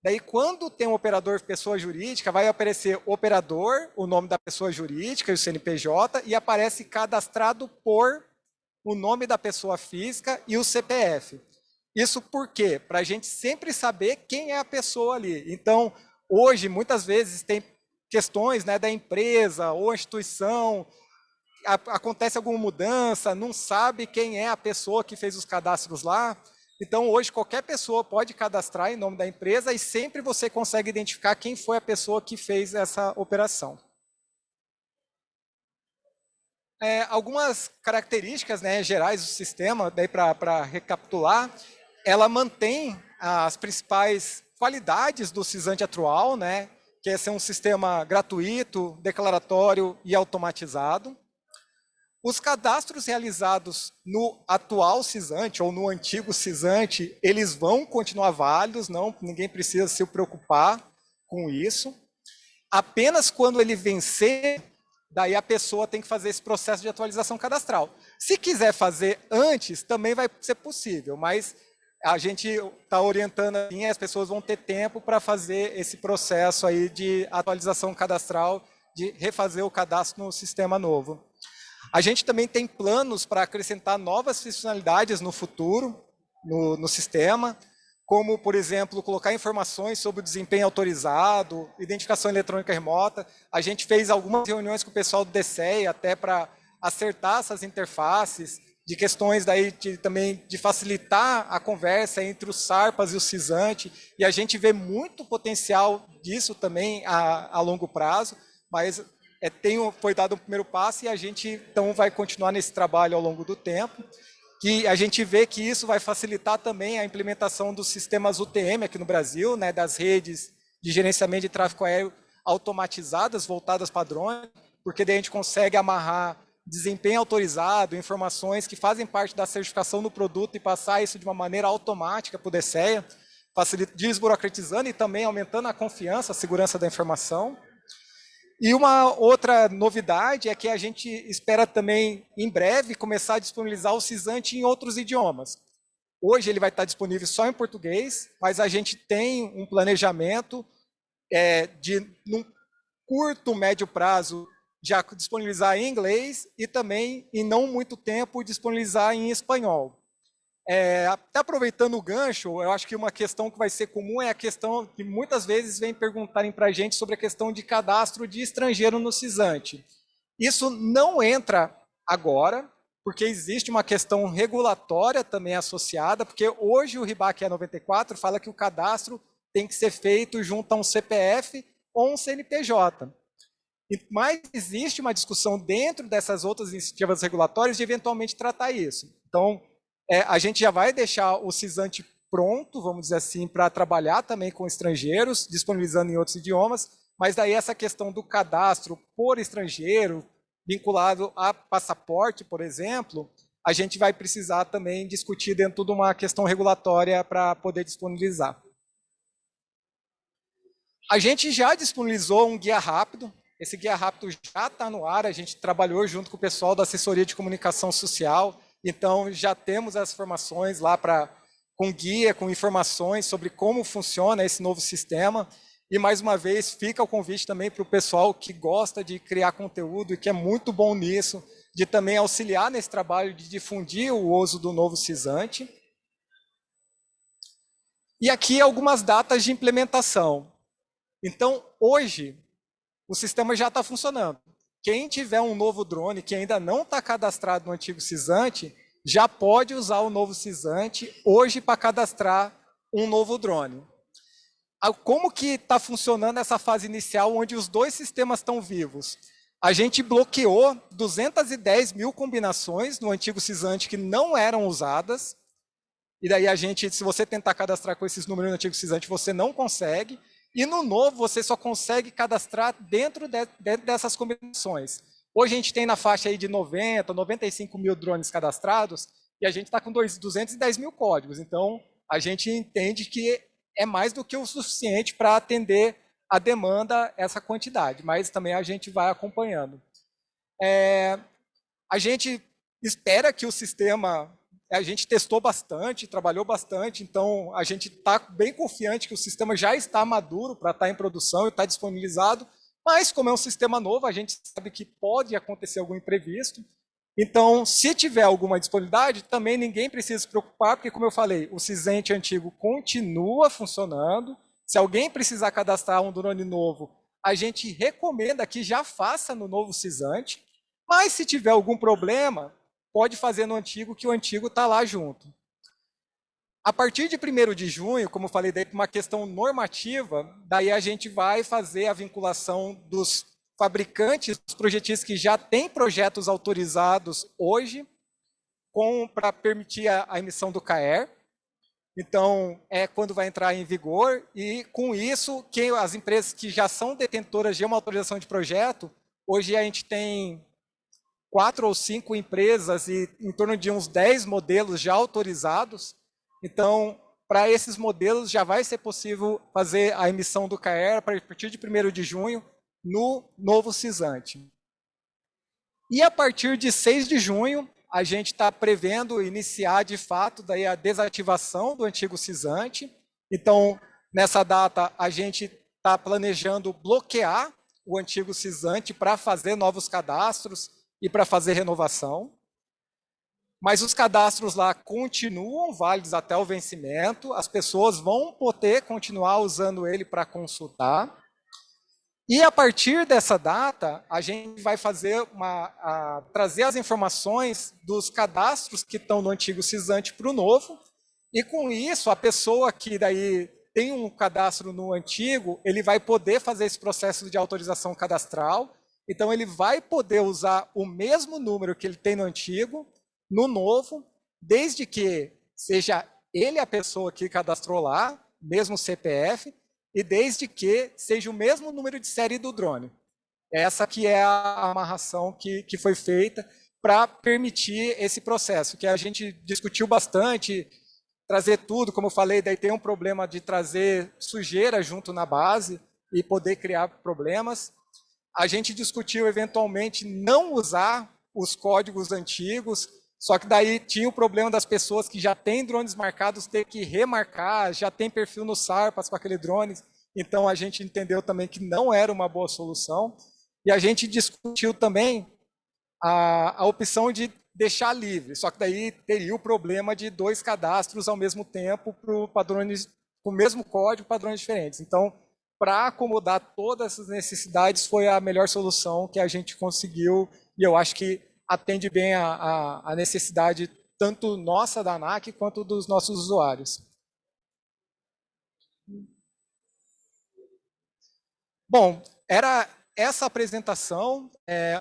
Speaker 5: daí quando tem um operador pessoa jurídica, vai aparecer o operador, o nome da pessoa jurídica e o CNPJ, e aparece cadastrado por o nome da pessoa física e o CPF. Isso por quê? Para a gente sempre saber quem é a pessoa ali. Então, hoje, muitas vezes, tem questões, né, da empresa ou instituição, acontece alguma mudança, não sabe quem é a pessoa que fez os cadastros lá. Então, hoje, qualquer pessoa pode cadastrar em nome da empresa e sempre você consegue identificar quem foi a pessoa que fez essa operação. Algumas características, né, gerais do sistema, para recapitular, ela mantém as principais qualidades do CISANT atual, né, que é ser um sistema gratuito, declaratório e automatizado. Os cadastros realizados no atual CISANT ou no antigo CISANT, eles vão continuar válidos, ninguém precisa se preocupar com isso. Apenas quando ele vencer, daí a pessoa tem que fazer esse processo de atualização cadastral. Se quiser fazer antes, também vai ser possível, mas a gente está orientando assim, as pessoas vão ter tempo para fazer esse processo aí de atualização cadastral, de refazer o cadastro no sistema novo. A gente também tem planos para acrescentar novas funcionalidades no futuro, no sistema, como, por exemplo, colocar informações sobre o desempenho autorizado, identificação eletrônica remota. A gente fez algumas reuniões com o pessoal do DCEA até para acertar essas interfaces, de questões daí também de facilitar a conversa entre os SARPAs e o CISANTE, e a gente vê muito potencial disso também a longo prazo, mas foi dado um primeiro passo e a gente então vai continuar nesse trabalho ao longo do tempo, que a gente vê que isso vai facilitar também a implementação dos sistemas UTM aqui no Brasil, né, das redes de gerenciamento de tráfego aéreo automatizadas, voltadas para drone, porque daí a gente consegue amarrar desempenho autorizado, informações que fazem parte da certificação do produto e passar isso de uma maneira automática para o DCEA, desburocratizando e também aumentando a confiança, a segurança da informação. E uma outra novidade é que a gente espera também, em breve, começar a disponibilizar o CISANTE em outros idiomas. Hoje ele vai estar disponível só em português, mas a gente tem um planejamento de, num curto, médio prazo, já disponibilizar em inglês e também, em não muito tempo, disponibilizar em espanhol. Até aproveitando o gancho, eu acho que uma questão que vai ser comum é a questão que muitas vezes vem perguntarem para a gente sobre a questão de cadastro de estrangeiro no CISANTE. Isso não entra agora, porque existe uma questão regulatória também associada, porque hoje o RIBAC E94 fala que o cadastro tem que ser feito junto a um CPF ou um CNPJ. Mas existe uma discussão dentro dessas outras iniciativas regulatórias de eventualmente tratar isso. Então, a gente já vai deixar o CISANTE pronto, vamos dizer assim, para trabalhar também com estrangeiros, disponibilizando em outros idiomas, mas daí essa questão do cadastro por estrangeiro, vinculado a passaporte, por exemplo, a gente vai precisar também discutir dentro de uma questão regulatória para poder disponibilizar. A gente já disponibilizou um guia rápido. Esse guia rápido já está no ar, a gente trabalhou junto com o pessoal da assessoria de comunicação social, então já temos as informações lá com guia, com informações sobre como funciona esse novo sistema. E mais uma vez fica o convite também para o pessoal que gosta de criar conteúdo e que é muito bom nisso, de também auxiliar nesse trabalho de difundir o uso do novo CISANTE. E aqui algumas datas de implementação. Então, hoje, o sistema já está funcionando. Quem tiver um novo drone que ainda não está cadastrado no antigo CISANTE, já pode usar o novo CISANTE hoje para cadastrar um novo drone. Como que está funcionando essa fase inicial, onde os dois sistemas estão vivos? A gente bloqueou 210 mil combinações no antigo CISANTE que não eram usadas, e daí a gente, se você tentar cadastrar com esses números no antigo CISANTE, você não consegue. E no novo, você só consegue cadastrar dentro dessas combinações. Hoje a gente tem na faixa aí de 90, 95 mil drones cadastrados, e a gente está com 210 mil códigos. Então, a gente entende que é mais do que o suficiente para atender a demanda, essa quantidade, mas também a gente vai acompanhando. A gente espera que o sistema... A gente testou bastante, trabalhou bastante, então a gente está bem confiante que o sistema já está maduro para estar em produção e está disponibilizado, mas como é um sistema novo, a gente sabe que pode acontecer algum imprevisto. Então, se tiver alguma disponibilidade, também ninguém precisa se preocupar, porque, como eu falei, o CISANTE antigo continua funcionando. Se alguém precisar cadastrar um drone novo, a gente recomenda que já faça no novo CISANTE, mas se tiver algum problema, pode fazer no antigo, que o antigo está lá junto. A partir de 1º de junho, como eu falei, daí uma questão normativa, daí a gente vai fazer a vinculação dos fabricantes, dos projetistas que já têm projetos autorizados hoje, para permitir a emissão do CAER. Então, é quando vai entrar em vigor, e com isso, as empresas que já são detentoras de uma autorização de projeto, hoje a gente tem 4 ou 5 empresas e em torno de uns 10 modelos já autorizados. Então, para esses modelos já vai ser possível fazer a emissão do CAER a partir de 1º de junho no novo CISANTE. E a partir de 6 de junho, a gente está prevendo iniciar de fato daí a desativação do antigo CISANTE. Então, nessa data, a gente está planejando bloquear o antigo CISANTE para fazer novos cadastros e para fazer renovação. Mas os cadastros lá continuam válidos até o vencimento, as pessoas vão poder continuar usando ele para consultar. E a partir dessa data, a gente vai fazer trazer as informações dos cadastros que estão no antigo CISANTE para o novo, e com isso, a pessoa que daí tem um cadastro no antigo, ele vai poder fazer esse processo de autorização cadastral, então ele vai poder usar o mesmo número que ele tem no antigo, no novo, desde que seja ele a pessoa que cadastrou lá, mesmo CPF, e desde que seja o mesmo número de série do drone. Essa que é a amarração que foi feita para permitir esse processo, que a gente discutiu bastante, trazer tudo, como eu falei, daí tem um problema de trazer sujeira junto na base e poder criar problemas. A gente discutiu eventualmente não usar os códigos antigos, só que daí tinha o problema das pessoas que já têm drones marcados ter que remarcar, já tem perfil no Sarpas com aquele drone, então a gente entendeu também que não era uma boa solução. E a gente discutiu também a opção de deixar livre, só que daí teria o problema de 2 cadastros ao mesmo tempo para padrões com o mesmo código, padrões diferentes. Então, para acomodar todas essas necessidades, foi a melhor solução que a gente conseguiu, e eu acho que atende bem a necessidade tanto nossa da ANAC quanto dos nossos usuários. Bom, era essa apresentação.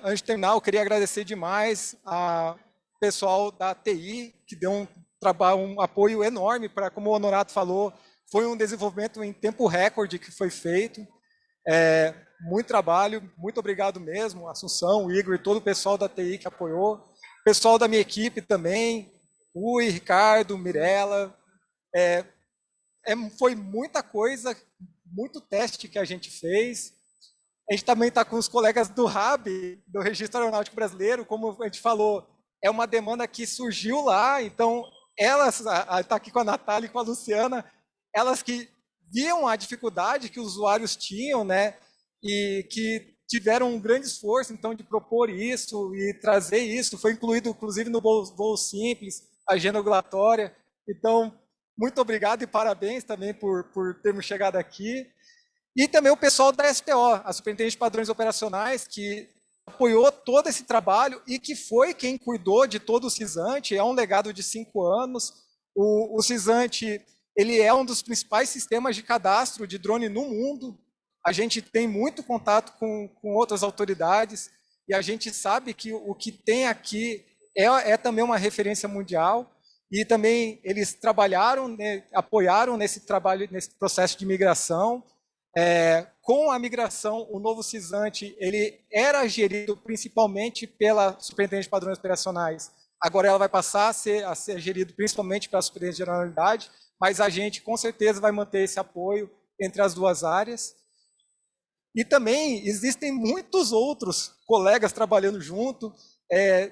Speaker 5: Antes de terminar, eu queria agradecer demais ao pessoal da TI, que deu um apoio enorme para, como o Honorato falou, foi um desenvolvimento em tempo recorde que foi feito. Muito trabalho, muito obrigado mesmo, Assunção, Igor e todo o pessoal da TI que apoiou. Pessoal da minha equipe também, Rui, Ricardo, Mirella. Foi muita coisa, muito teste que a gente fez. A gente também está com os colegas do RAB, do Registro Aeronáutico Brasileiro, como a gente falou, é uma demanda que surgiu lá, então elas, está aqui com a Natália e com a Luciana, elas que viam a dificuldade que os usuários tinham, né, e que tiveram um grande esforço, então, de propor isso e trazer isso, foi incluído, inclusive, no voo simples, agenda regulatória. Então, muito obrigado e parabéns também por termos chegado aqui. E também o pessoal da SPO, a Superintendência de Padrões Operacionais, que apoiou todo esse trabalho e que foi quem cuidou de todo o CISANTE, é um legado de 5 anos. O CISANTE, ele é um dos principais sistemas de cadastro de drone no mundo. A gente tem muito contato com outras autoridades e a gente sabe que o que tem aqui é também uma referência mundial. E também eles trabalharam, né, apoiaram nesse trabalho, nesse processo de migração. Com a migração, o novo CISANTE, ele era gerido principalmente pela Superintendência de Padrões Operacionais. Agora ela vai passar a ser gerido principalmente pela Superintendência de Generalidade, mas a gente com certeza vai manter esse apoio entre as duas áreas. E também existem muitos outros colegas trabalhando junto.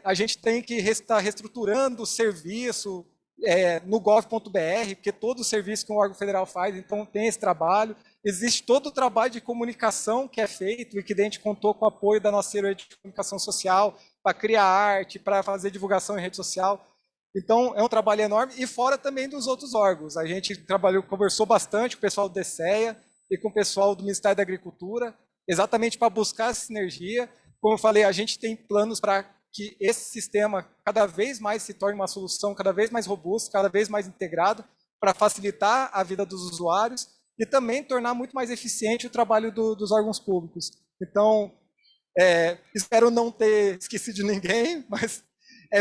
Speaker 5: A gente tem que estar reestruturando o serviço no gov.br, porque todo o serviço que o órgão federal faz, então tem esse trabalho. Existe todo o trabalho de comunicação que é feito e que a gente contou com o apoio da nossa rede de comunicação social para criar arte, para fazer divulgação em rede social. Então, é um trabalho enorme, e fora também dos outros órgãos. A gente conversou bastante com o pessoal do DCEA e com o pessoal do Ministério da Agricultura, exatamente para buscar essa sinergia. Como eu falei, a gente tem planos para que esse sistema cada vez mais se torne uma solução cada vez mais robusta, cada vez mais integrada, para facilitar a vida dos usuários e também tornar muito mais eficiente o trabalho dos órgãos públicos. Então, espero não ter esquecido de ninguém, mas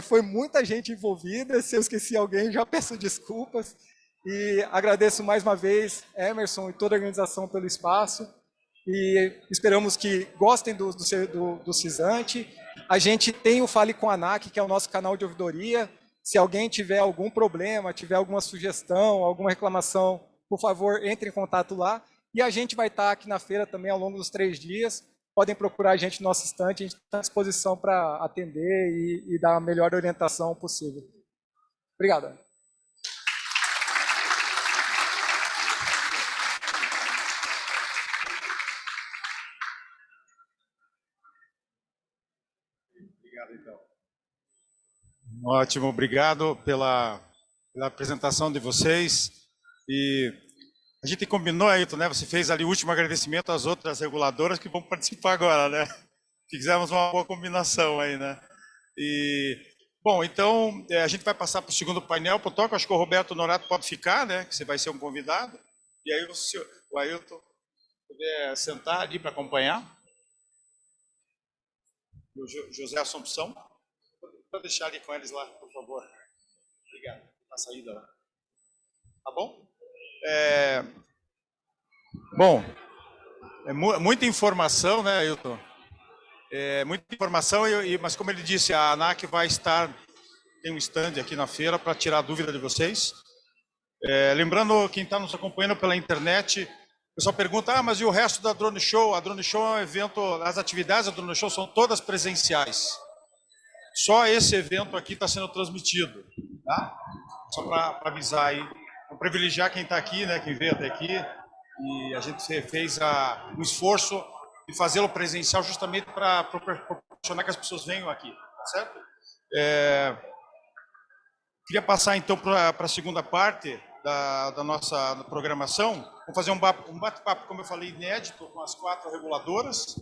Speaker 5: foi muita gente envolvida. Se eu esqueci alguém, já peço desculpas. E agradeço mais uma vez, Emerson e toda a organização pelo espaço. E esperamos que gostem do CISANTE. A gente tem o Fale com a ANAC, que é o nosso canal de ouvidoria. Se alguém tiver algum problema, tiver alguma sugestão, alguma reclamação, por favor, entre em contato lá. E a gente vai estar aqui na feira também ao longo dos 3 dias. Podem procurar a gente no nosso estante, a gente está à disposição para atender e dar a melhor orientação possível. Obrigado.
Speaker 2: Obrigado, então. Ótimo, obrigado pela apresentação de vocês. E a gente combinou, Ailton, né? Você fez ali o último agradecimento às outras reguladoras que vão participar agora, né? Fizemos uma boa combinação aí, né? E, bom, então, a gente vai passar para o segundo painel. Pro toque, acho que o Roberto Norato pode ficar, né? Que você vai ser um convidado. E aí o Ailton puder sentar ali para acompanhar. E o José Assumpção. Vou deixar ali com eles lá, por favor. Obrigado. Na saída lá. Tá bom? Bom, muita informação, né, Ailton? Muita informação, mas como ele disse, a ANAC vai estar, tem um stand aqui na feira para tirar a dúvida de vocês. Lembrando, quem está nos acompanhando pela internet, o pessoal pergunta, mas e o resto da Drone Show? A Drone Show é um evento, as atividades da Drone Show são todas presenciais. Só esse evento aqui está sendo transmitido, tá? Só para avisar aí, para privilegiar quem está aqui, né, quem veio até aqui, e a gente fez um esforço de fazê-lo presencial justamente para proporcionar que as pessoas venham aqui, tá certo? Queria passar então para a segunda parte da nossa programação. Vamos fazer um bate-papo, como eu falei, inédito com as 4 reguladoras.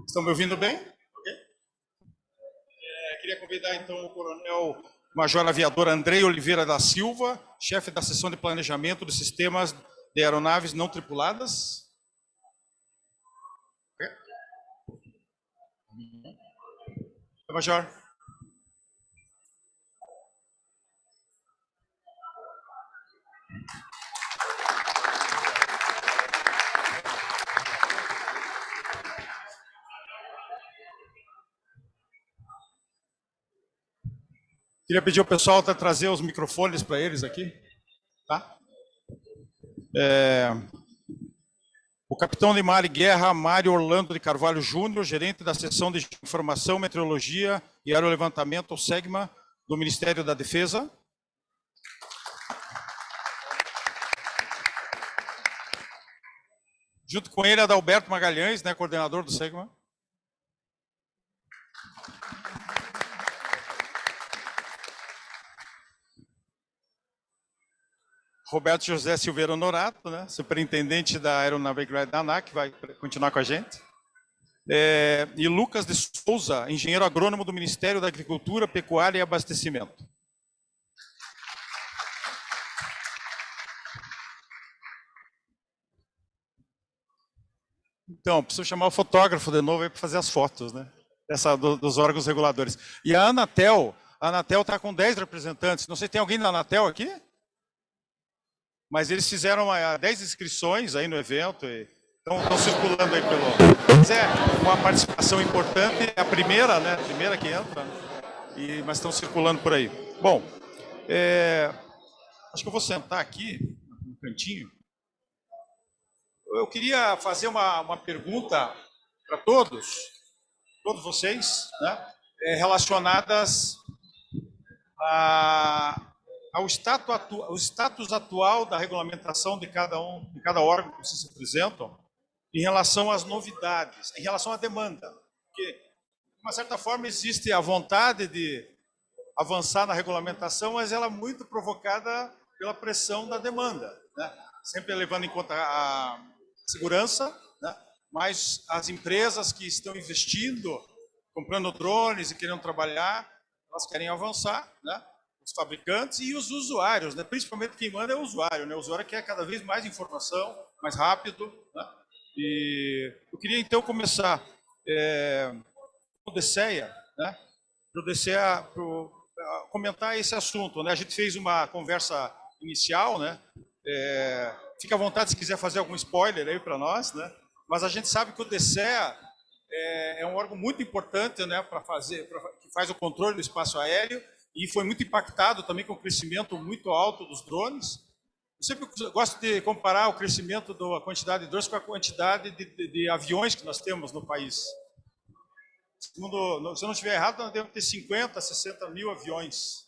Speaker 2: Estão me ouvindo bem? Okay. Queria convidar então o Coronel Major Aviador Andrei Oliveira da Silva, chefe da seção de planejamento dos sistemas de aeronaves não tripuladas. Okay. Major. Queria pedir ao pessoal para trazer os microfones para eles aqui, tá? O capitão de mar e guerra Mário Orlando de Carvalho Júnior, gerente da seção de informação, meteorologia e aerolevantamento, SEGMA, do Ministério da Defesa. Junto com ele, Adalberto Magalhães, né, coordenador do SEGMA. Roberto José Silveira Honorato, né, superintendente da Aeronavegação da ANAC, vai continuar com a gente. E Lucas de Souza, engenheiro agrônomo do Ministério da Agricultura, Pecuária e Abastecimento. Então, preciso chamar o fotógrafo de novo para fazer as fotos, né? Dos órgãos reguladores. E a Anatel está com 10 representantes. Não sei, tem alguém da Anatel aqui? Mas eles fizeram 10 inscrições aí no evento e estão circulando aí pelo... Mas uma participação importante, é a primeira, né? A primeira que entra, né? Mas estão circulando por aí. Bom, acho que eu vou sentar aqui, no cantinho. Eu queria fazer uma pergunta para todos vocês, né? Relacionadas ao status atual da regulamentação de cada órgão que vocês representam, em relação às novidades, em relação à demanda. Porque, de uma certa forma, existe a vontade de avançar na regulamentação, mas ela é muito provocada pela pressão da demanda, né? Sempre levando em conta a segurança, né? Mas as empresas que estão investindo, comprando drones e querendo trabalhar, elas querem avançar, né? Os fabricantes e os usuários, né? Principalmente quem manda é o usuário, né? O usuário quer cada vez mais informação, mais rápido, né? E eu queria então começar o DCEA, né? Para o DCEA comentar esse assunto, né? A gente fez uma conversa inicial, né? Fica à vontade se quiser fazer algum spoiler aí para nós, né? Mas a gente sabe que o DCEA é um órgão muito importante, né? Que faz o controle do espaço aéreo. E foi muito impactado também com o crescimento muito alto dos drones. Eu sempre gosto de comparar o crescimento da quantidade de drones com a quantidade de aviões que nós temos no país. Se eu não estiver errado, nós devemos ter 50, 60 mil aviões.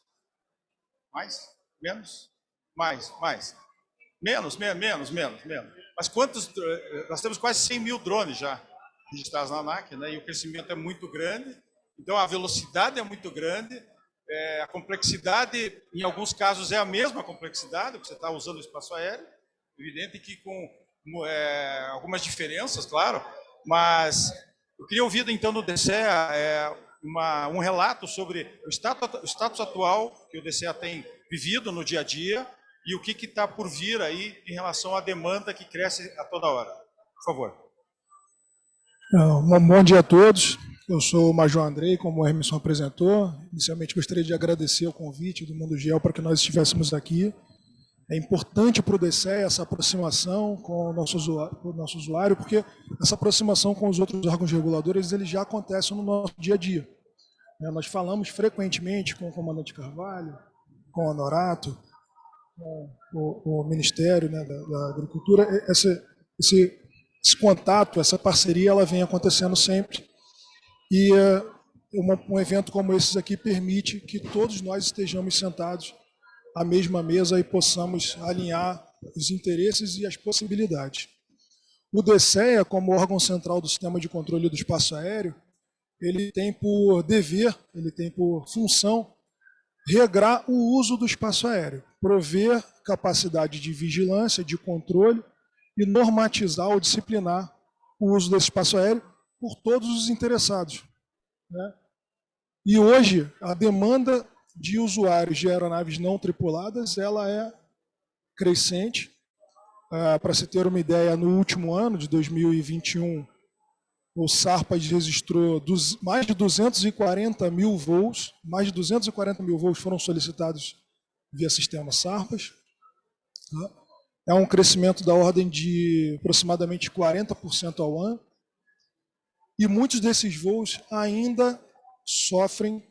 Speaker 2: Mais? Menos? Mais. Menos. Mas quantos? Nós temos quase 100 mil drones já registrados na ANAC, né? E o crescimento é muito grande. Então, a velocidade é muito grande, a complexidade, em alguns casos, é a mesma complexidade, porque você está usando o espaço aéreo, evidente que com algumas diferenças, claro, mas eu queria ouvir, então, do DCEA um relato sobre o status atual que o DCEA tem vivido no dia a dia e o que está por vir aí em relação à demanda que cresce a toda hora. Por favor.
Speaker 6: Bom dia a todos. Eu sou o Major Andrei, como o Hermisson apresentou. Inicialmente gostaria de agradecer o convite do Mundo Geo para que nós estivéssemos aqui. É importante para o DCEA essa aproximação com o nosso usuário, porque essa aproximação com os outros órgãos reguladores ele já acontece no nosso dia a dia. Nós falamos frequentemente com o comandante Carvalho, com o Honorato, com o Ministério, né, da Agricultura. Esse contato, essa parceria, ela vem acontecendo sempre. E um evento como esse aqui permite que todos nós estejamos sentados à mesma mesa e possamos alinhar os interesses e as possibilidades. O DCEA, como órgão central do Sistema de Controle do Espaço Aéreo, ele tem por dever, ele tem por função regrar o uso do espaço aéreo, prover capacidade de vigilância, de controle e normatizar ou disciplinar o uso desse espaço aéreo por todos os interessados, né? E hoje, a demanda de usuários de aeronaves não tripuladas ela é crescente. Para se ter uma ideia, no último ano, de 2021, o SARPAS registrou mais de 240 mil voos, mais de 240 mil voos foram solicitados via sistema SARPAS. É um crescimento da ordem de aproximadamente 40% ao ano. E muitos desses voos ainda sofrem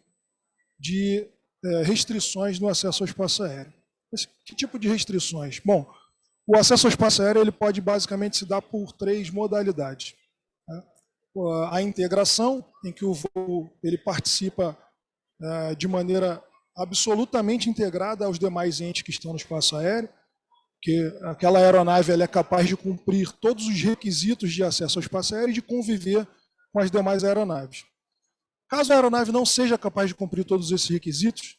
Speaker 6: de restrições no acesso ao espaço aéreo. Que tipo de restrições? Bom, o acesso ao espaço aéreo ele pode basicamente se dar por 3 modalidades. A integração, em que o voo ele participa de maneira absolutamente integrada aos demais entes que estão no espaço aéreo, que aquela aeronave ela é capaz de cumprir todos os requisitos de acesso ao espaço aéreo e de conviver com as demais aeronaves. Caso a aeronave não seja capaz de cumprir todos esses requisitos,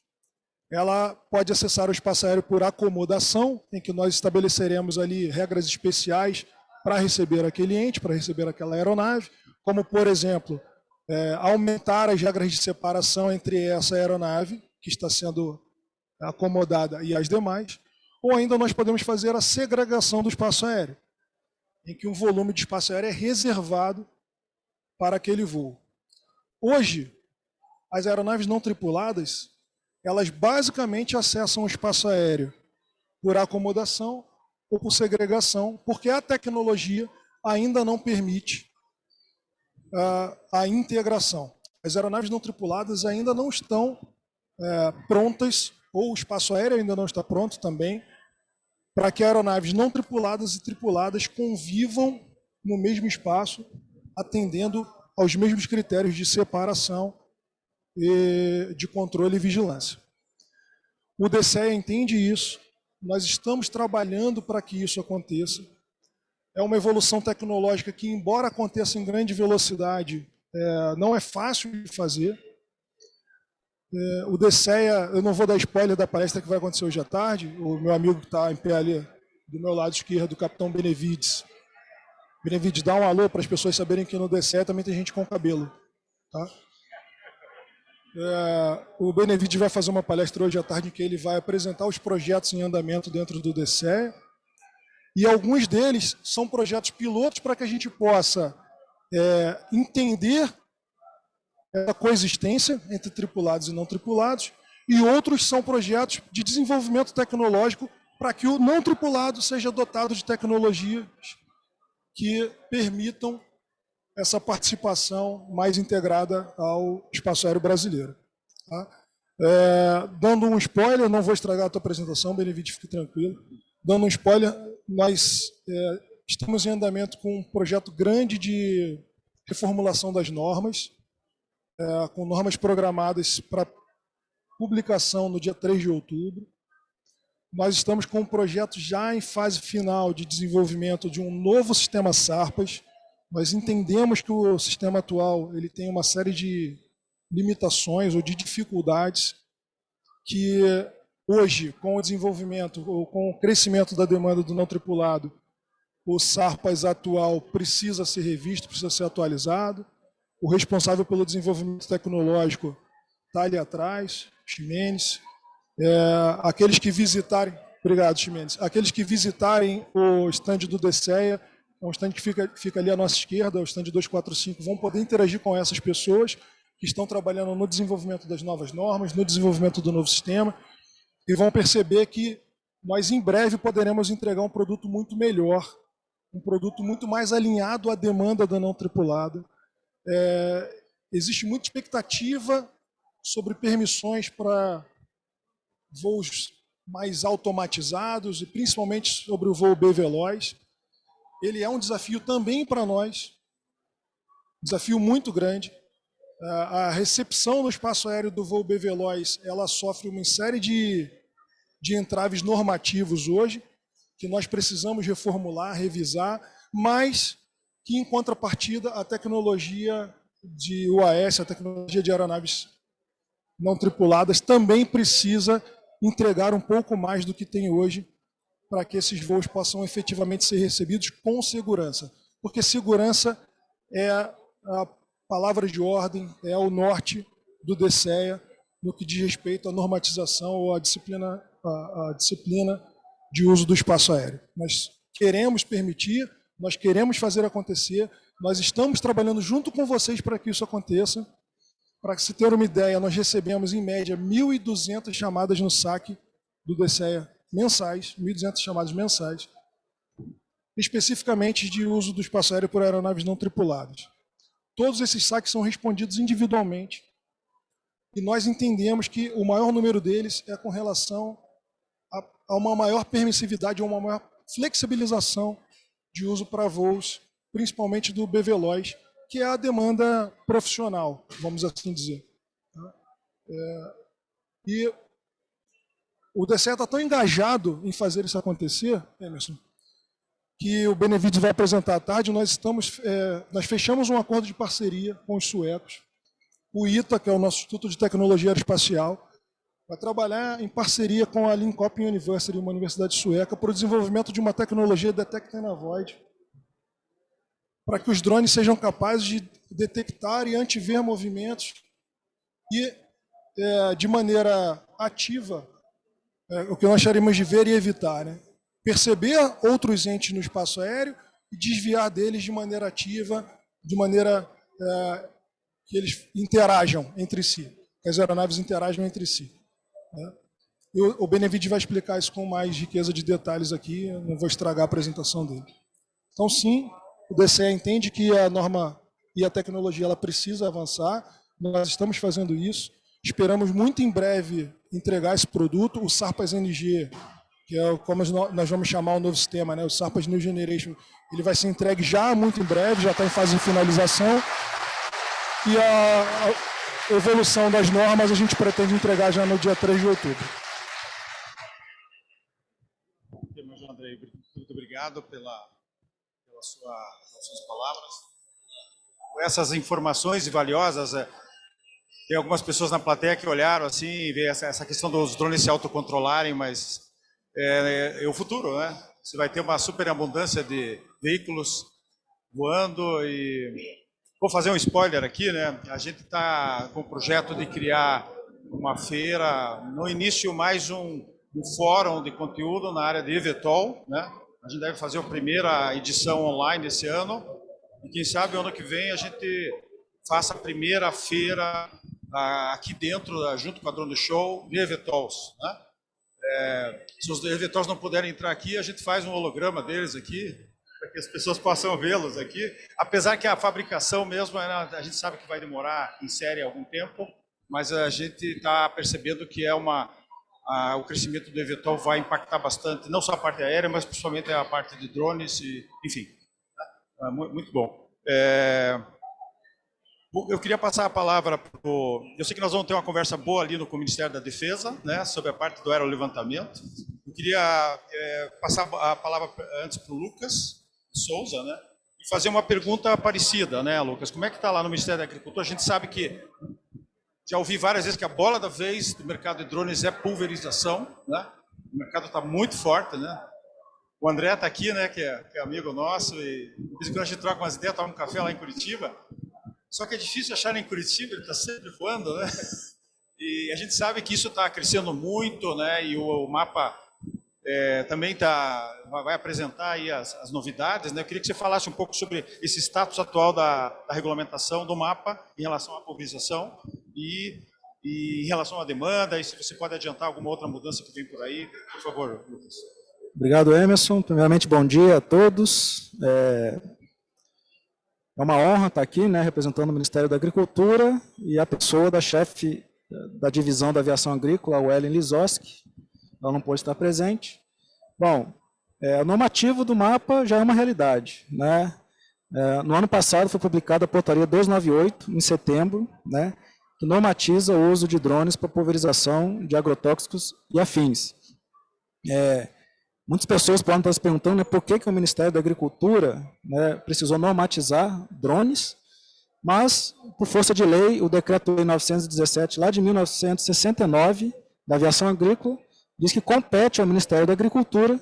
Speaker 6: ela pode acessar o espaço aéreo por acomodação, em que nós estabeleceremos ali regras especiais para receber aquele ente, para receber aquela aeronave, como, por exemplo, aumentar as regras de separação entre essa aeronave, que está sendo acomodada, e as demais, ou ainda nós podemos fazer a segregação do espaço aéreo, em que um volume de espaço aéreo é reservado para aquele voo. Hoje, as aeronaves não tripuladas, elas basicamente acessam o espaço aéreo por acomodação ou por segregação, porque a tecnologia ainda não permite a integração. As aeronaves não tripuladas ainda não estão prontas, ou o espaço aéreo ainda não está pronto também, para que aeronaves não tripuladas e tripuladas convivam no mesmo espaço, atendendo aos mesmos critérios de separação e de controle e vigilância. O DCEA entende isso, nós estamos trabalhando para que isso aconteça. É uma evolução tecnológica que, embora aconteça em grande velocidade, não é fácil de fazer. O DCEA, eu não vou dar spoiler da palestra que vai acontecer hoje à tarde, o meu amigo que está em pé ali, do meu lado esquerdo, o capitão Benevides. Benevides, dá um alô para as pessoas saberem que no DCEA também tem gente com cabelo. Tá? O Benevides vai fazer uma palestra hoje à tarde em que ele vai apresentar os projetos em andamento dentro do DCEA. E alguns deles são projetos pilotos para que a gente possa entender a coexistência entre tripulados e não tripulados, e outros são projetos de desenvolvimento tecnológico para que o não tripulado seja dotado de tecnologias que permitam essa participação mais integrada ao espaço aéreo brasileiro. Tá? Dando um spoiler, não vou estragar a tua apresentação, Benevides, fique tranquilo. Dando um spoiler, nós estamos em andamento com um projeto grande de reformulação das normas, com normas programadas para publicação no dia 3 de outubro. Nós estamos com um projeto já em fase final de desenvolvimento de um novo sistema SARPAS. Nós entendemos que o sistema atual ele tem uma série de limitações ou de dificuldades que hoje, com o desenvolvimento ou com o crescimento da demanda do não tripulado, o SARPAS atual precisa ser revisto, precisa ser atualizado. O responsável pelo desenvolvimento tecnológico está ali atrás, Ximenes. Aqueles que visitarem, obrigado, Ximenes. Aqueles que visitarem o stand do DCEA, é um stand que fica ali à nossa esquerda, o stand 245, vão poder interagir com essas pessoas que estão trabalhando no desenvolvimento das novas normas, no desenvolvimento do novo sistema, e vão perceber que nós em breve poderemos entregar um produto muito melhor, um produto muito mais alinhado à demanda da não tripulada. Existe muita expectativa sobre permissões para voos mais automatizados e principalmente sobre o voo B veloz. Ele é um desafio também para nós, desafio muito grande. A recepção no espaço aéreo do voo B veloz, ela sofre uma série de entraves normativos hoje, que nós precisamos reformular, revisar, mas que, em contrapartida, a tecnologia de UAS, a tecnologia de aeronaves não tripuladas, também precisa entregar um pouco mais do que tem hoje para que esses voos possam efetivamente ser recebidos com segurança. Porque segurança é a palavra de ordem, é o norte do DCEA no que diz respeito à normatização ou à disciplina de uso do espaço aéreo. Nós queremos permitir, nós queremos fazer acontecer, nós estamos trabalhando junto com vocês para que isso aconteça. Para se ter uma ideia, nós recebemos em média 1.200 chamadas no saque do DCEA mensais, 1.200 chamadas mensais, especificamente de uso do espaço aéreo por aeronaves não tripuladas. Todos esses saques são respondidos individualmente e nós entendemos que o maior número deles é com relação a uma maior permissividade ou uma maior flexibilização de uso para voos, principalmente do B veloz, que é a demanda profissional, vamos assim dizer. E o DCEA está tão engajado em fazer isso acontecer, Emerson, que o Benevides vai apresentar à tarde. Nós fechamos um acordo de parceria com os suecos. O ITA, que é o nosso Instituto de Tecnologia Aeroespacial, vai trabalhar em parceria com a Linköping University, uma universidade sueca, para o desenvolvimento de uma tecnologia Detect and Avoid, para que os drones sejam capazes de detectar e antever movimentos e, de maneira ativa, o que nós chamaremos de ver e evitar, né? Perceber outros entes no espaço aéreo e desviar deles de maneira ativa, de maneira que eles interajam entre si, que as aeronaves interajam entre si. Né? O Benevides vai explicar isso com mais riqueza de detalhes aqui, eu não vou estragar a apresentação dele. Então, sim, o DCEA entende que a norma e a tecnologia ela precisa avançar, nós estamos fazendo isso, esperamos muito em breve entregar esse produto. O SARPAS NG, que é como nós vamos chamar o novo sistema, né? O SARPAS New Generation, ele vai ser entregue já muito em breve, já está em fase de finalização, e a evolução das normas a gente pretende entregar já no dia 3 de outubro.
Speaker 2: João Andrei, muito obrigado pelas suas palavras. Com essas informações valiosas, tem algumas pessoas na plateia que olharam assim e vê essa questão dos drones se autocontrolarem, mas é o futuro, né? Você vai ter uma superabundância de veículos voando e... Vou fazer um spoiler aqui, né? A gente está com o projeto de criar uma feira, no início mais um fórum de conteúdo na área de eVTOL, né? A gente deve fazer a primeira edição online esse ano e quem sabe ano que vem a gente faça a primeira feira aqui dentro, junto com a Drone Show, de eVTOLs, né? Se os eVTOLs não puderem entrar aqui, a gente faz um holograma deles aqui, para que as pessoas possam vê-los aqui. Apesar que a fabricação mesmo, a gente sabe que vai demorar em série algum tempo, mas a gente está percebendo que o crescimento do eVTOL vai impactar bastante, não só a parte aérea, mas principalmente a parte de drones, enfim. Muito bom. Eu queria passar a palavra para eu sei que nós vamos ter uma conversa boa ali com o Ministério da Defesa, né, sobre a parte do aerolevantamento. Eu queria passar a palavra antes para o Lucas Souza, né, e fazer uma pergunta parecida, né, Lucas? Como é que está lá no Ministério da Agricultura? A gente sabe que Já ouvi várias vezes que a bola da vez do mercado de drones é pulverização, né? O mercado está muito forte, né? O André está aqui, né, que é amigo nosso, e de vez em quando a gente troca umas ideias, toma um café lá em Curitiba. Só que é difícil achar em Curitiba, ele está sempre voando, né? E a gente sabe que isso está crescendo muito, né? E o mapa também vai apresentar aí as novidades, né? Eu queria que você falasse um pouco sobre esse status atual da regulamentação do mapa em relação à pulverização e em relação à demanda, e se você pode adiantar alguma outra mudança que vem por aí, por favor, Lucas.
Speaker 7: Obrigado, Emerson. Primeiramente, bom dia a todos. É uma honra estar aqui, né, representando o Ministério da Agricultura e a pessoa da chefe da divisão da aviação agrícola, o Ellen Lizoski. Ela não pôde estar presente. Bom, o normativo do mapa já é uma realidade, né? No ano passado foi publicada a portaria 298, em setembro, né, que normatiza o uso de drones para pulverização de agrotóxicos e afins. Muitas pessoas podem estar se perguntando, né, por que o Ministério da Agricultura, né, precisou normatizar drones, mas, por força de lei, o Decreto-Lei 917, lá de 1969, da aviação agrícola, diz que compete ao Ministério da Agricultura,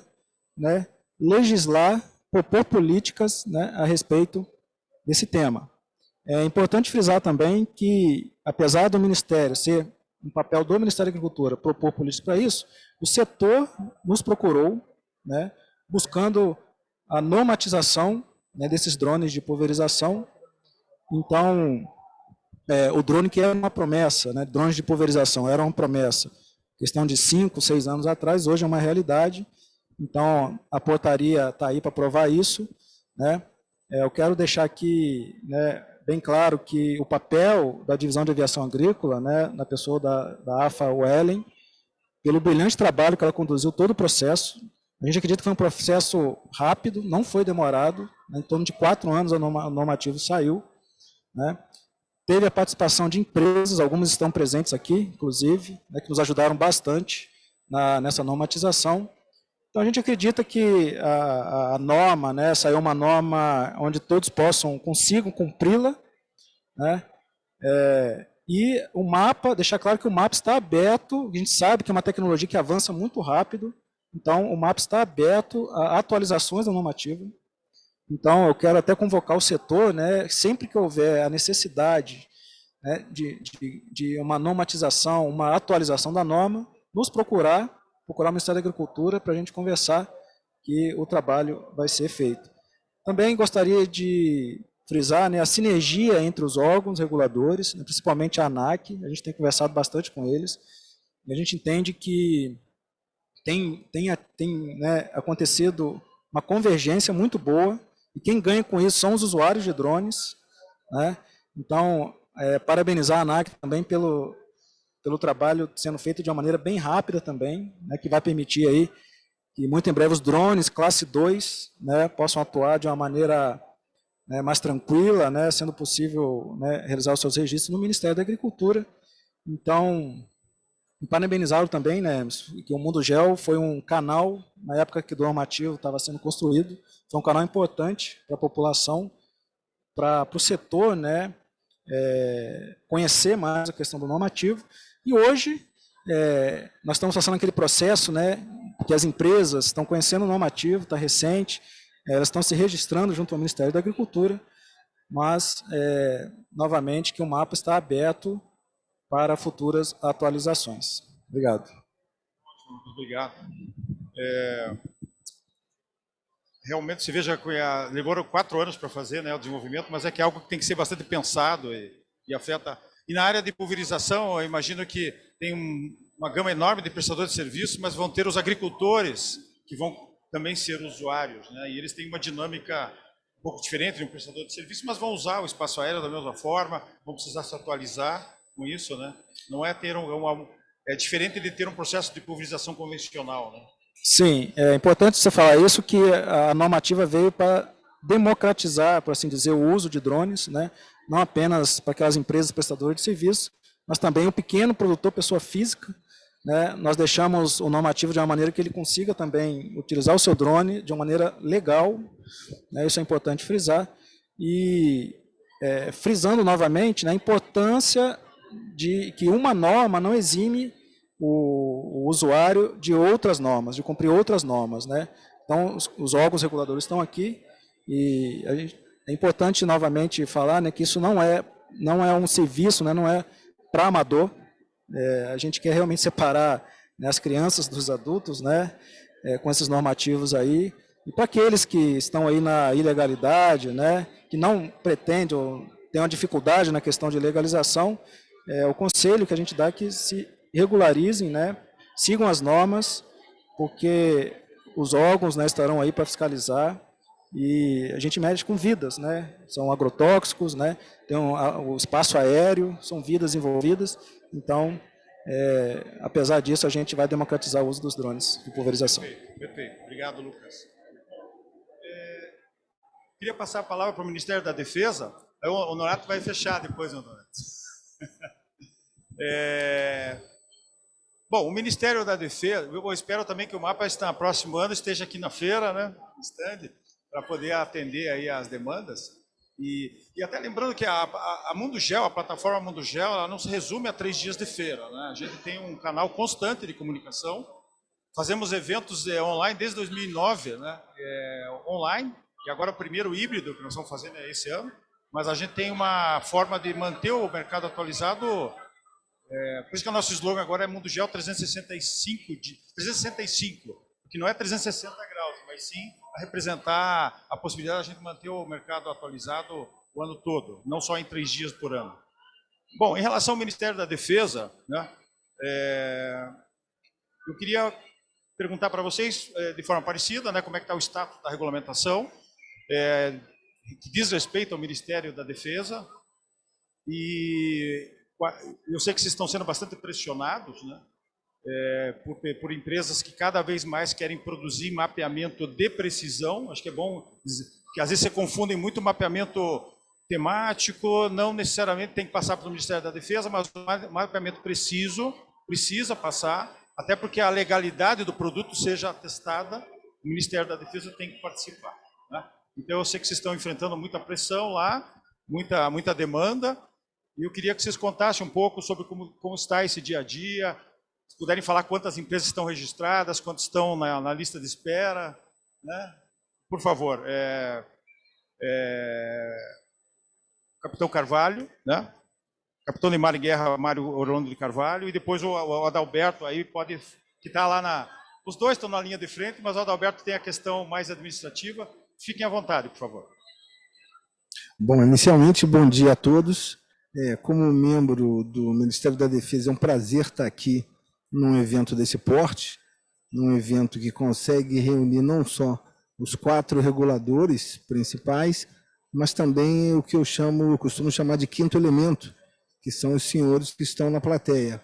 Speaker 7: né, legislar, propor políticas, né, a respeito desse tema. É importante frisar também que, apesar do Ministério ser um papel do Ministério da Agricultura propor políticas para isso, o setor nos procurou, né, buscando a normatização, né, desses drones de pulverização. Então, o drone que era uma promessa, né, drones de pulverização era uma promessa, questão de 5, 6 anos atrás, hoje é uma realidade. Então, a portaria está aí para provar isso, né. Eu quero deixar aqui, né, bem claro que o papel da divisão de aviação agrícola, né, na pessoa da AFA Ellen, pelo brilhante trabalho que ela conduziu todo o processo. A gente acredita que foi um processo rápido, não foi demorado, né, em torno de 4 anos o normativo saiu, né. Teve a participação de empresas, algumas estão presentes aqui, inclusive, né, que nos ajudaram bastante nessa normatização. Então, a gente acredita que a norma, né, saiu uma norma onde todos consigam cumpri-la, né, e o mapa, deixar claro que o mapa está aberto, a gente sabe que é uma tecnologia que avança muito rápido, então o mapa está aberto a atualizações da normativa. Então, eu quero até convocar o setor, né, sempre que houver a necessidade, né, de uma normatização, uma atualização da norma, nos procurar o Ministério da Agricultura para a gente conversar que o trabalho vai ser feito. Também gostaria de frisar, né, a sinergia entre os órgãos reguladores, né, principalmente a ANAC, a gente tem conversado bastante com eles, e a gente entende que tem né, acontecido uma convergência muito boa, e quem ganha com isso são os usuários de drones, né? Então, parabenizar a ANAC também pelo trabalho sendo feito de uma maneira bem rápida também, né, que vai permitir aí que muito em breve os drones classe 2, né, possam atuar de uma maneira, né, mais tranquila, né, sendo possível, né, realizar os seus registros no Ministério da Agricultura. Então, parabenizá-lo também, né, que o Mundo Geo foi um canal, na época que o normativo estava sendo construído, foi um canal importante para a população, para o setor, né, conhecer mais a questão do normativo. E hoje, nós estamos passando aquele processo, né, que as empresas estão conhecendo o normativo, está recente, elas estão se registrando junto ao Ministério da Agricultura, mas, novamente, que o mapa está aberto para futuras atualizações. Obrigado.
Speaker 2: Obrigado. Realmente, se veja que levou 4 anos para fazer, né, o desenvolvimento, mas é que é algo que tem que ser bastante pensado e afeta. E na área de pulverização, eu imagino que tem uma gama enorme de prestadores de serviços, mas vão ter os agricultores, que vão também ser usuários, né, e eles têm uma dinâmica um pouco diferente de um prestador de serviço, mas vão usar o espaço aéreo da mesma forma, vão precisar se atualizar com isso, né? Não é ter é diferente de ter um processo de pulverização convencional, né?
Speaker 7: Sim, é importante você falar isso, que a normativa veio para democratizar, por assim dizer, o uso de drones, né? Não apenas para aquelas empresas prestadoras de serviço, mas também o pequeno produtor, pessoa física, né? Nós deixamos o normativo de uma maneira que ele consiga também utilizar o seu drone de uma maneira legal, né? Isso é importante frisar. E frisando novamente, né, a importância de que uma norma não exime o usuário de outras normas, de cumprir outras normas, né? Então, os órgãos reguladores estão aqui e é importante novamente falar, né, que isso não é um serviço, né, não é para amador. A gente quer realmente separar, né, as crianças dos adultos, né, com esses normativos aí. E para aqueles que estão aí na ilegalidade, né, que não pretendem ou têm uma dificuldade na questão de legalização, o conselho que a gente dá é que se regularizem, né, sigam as normas, porque os órgãos, né, estarão aí para fiscalizar e a gente mexe com vidas, né, são agrotóxicos, né, tem o espaço aéreo, são vidas envolvidas, então, apesar disso, a gente vai democratizar o uso dos drones de pulverização.
Speaker 2: Perfeito, perfeito. Obrigado, Lucas. Queria passar a palavra para o Ministério da Defesa. O Honorato vai fechar depois, Honorato. Bom, o Ministério da Defesa, eu espero também que o MAPA, no próximo ano, esteja aqui na feira, né, para poder atender aí as demandas. E até lembrando que a Mundo Gel, a plataforma Mundo Gel, ela não se resume a 3 dias de feira, né? A gente tem um canal constante de comunicação, fazemos eventos online desde 2009, né, online, e agora o primeiro híbrido que nós estamos fazendo é esse ano, mas a gente tem uma forma de manter o mercado atualizado, por isso que o nosso slogan agora é Mundo Gel 365, que não é 360 graus, mas sim a representar a possibilidade de a gente manter o mercado atualizado o ano todo, não só em 3 dias por ano. Bom, em relação ao Ministério da Defesa, né, eu queria perguntar para vocês, de forma parecida, né, como é que está o status da regulamentação, que diz respeito ao Ministério da Defesa, e eu sei que vocês estão sendo bastante pressionados, né, por empresas que cada vez mais querem produzir mapeamento de precisão. Acho que é bom, que às vezes se confundem muito mapeamento temático, não necessariamente tem que passar pelo Ministério da Defesa, mas o mapeamento precisa passar, até porque a legalidade do produto seja atestada, o Ministério da Defesa tem que participar, né? Então eu sei que vocês estão enfrentando muita pressão lá, muita demanda, e eu queria que vocês contassem um pouco sobre como está esse dia a dia, se puderem falar quantas empresas estão registradas, quantas estão na lista de espera, né? Por favor. Capitão Carvalho, né? Capitão de Mar e Guerra, Mário Orlando de Carvalho, e depois o Adalberto aí pode, que está lá os dois estão na linha de frente, mas o Adalberto tem a questão mais administrativa. Fiquem à vontade, por favor.
Speaker 8: Bom, inicialmente, bom dia a todos. Como membro do Ministério da Defesa, é um prazer estar aqui num evento desse porte, num evento que consegue reunir não só os 4 reguladores principais, mas também o que eu costumo chamar de quinto elemento, que são os senhores que estão na plateia.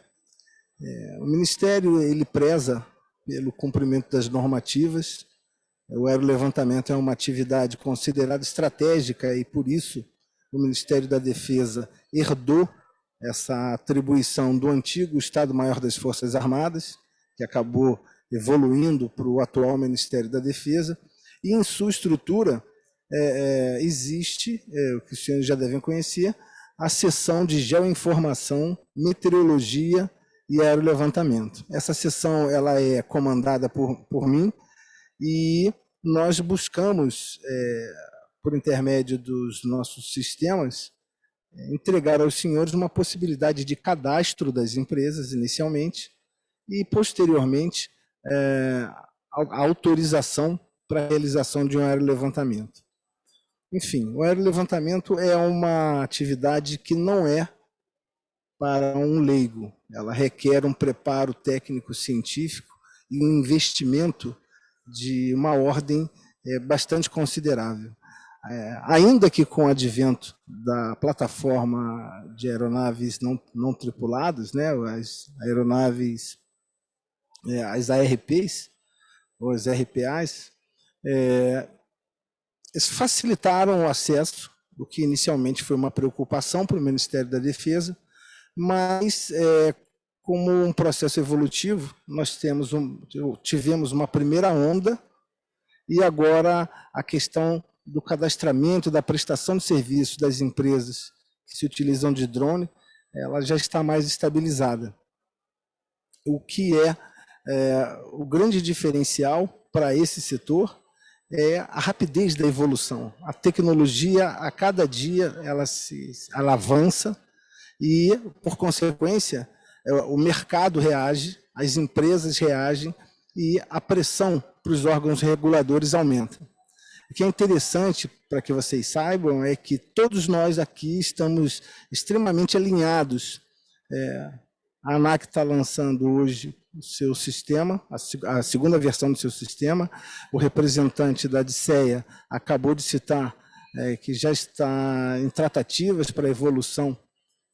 Speaker 8: O Ministério, ele preza pelo cumprimento das normativas. O aerolevantamento é uma atividade considerada estratégica e, por isso, o Ministério da Defesa herdou essa atribuição do antigo Estado-Maior das Forças Armadas, que acabou evoluindo para o atual Ministério da Defesa, e em sua estrutura existe, o que os senhores já devem conhecer, a seção de geoinformação, meteorologia e aerolevantamento. Essa seção ela é comandada por mim e nós buscamos, por intermédio dos nossos sistemas, entregar aos senhores uma possibilidade de cadastro das empresas inicialmente e, posteriormente, a autorização para a realização de um aerolevantamento. Enfim, o aerolevantamento é uma atividade que não é para um leigo. Ela requer um preparo técnico-científico e um investimento de uma ordem bastante considerável. Ainda que com o advento da plataforma de aeronaves não tripuladas, né, as aeronaves, as ARPs, ou as RPAs, facilitaram o acesso, o que inicialmente foi uma preocupação para o Ministério da Defesa, mas, como um processo evolutivo, nós tivemos uma primeira onda, e agora a questão do cadastramento, da prestação de serviços das empresas que se utilizam de drone, ela já está mais estabilizada. O que é o grande diferencial para esse setor é a rapidez da evolução. A tecnologia, a cada dia, ela avança e, por consequência, o mercado reage, as empresas reagem e a pressão para os órgãos reguladores aumenta. O que é interessante, para que vocês saibam, é que todos nós aqui estamos extremamente alinhados. A ANAC está lançando hoje o seu sistema, a segunda versão do seu sistema. O representante da Odisseia acabou de citar que já está em tratativas para a evolução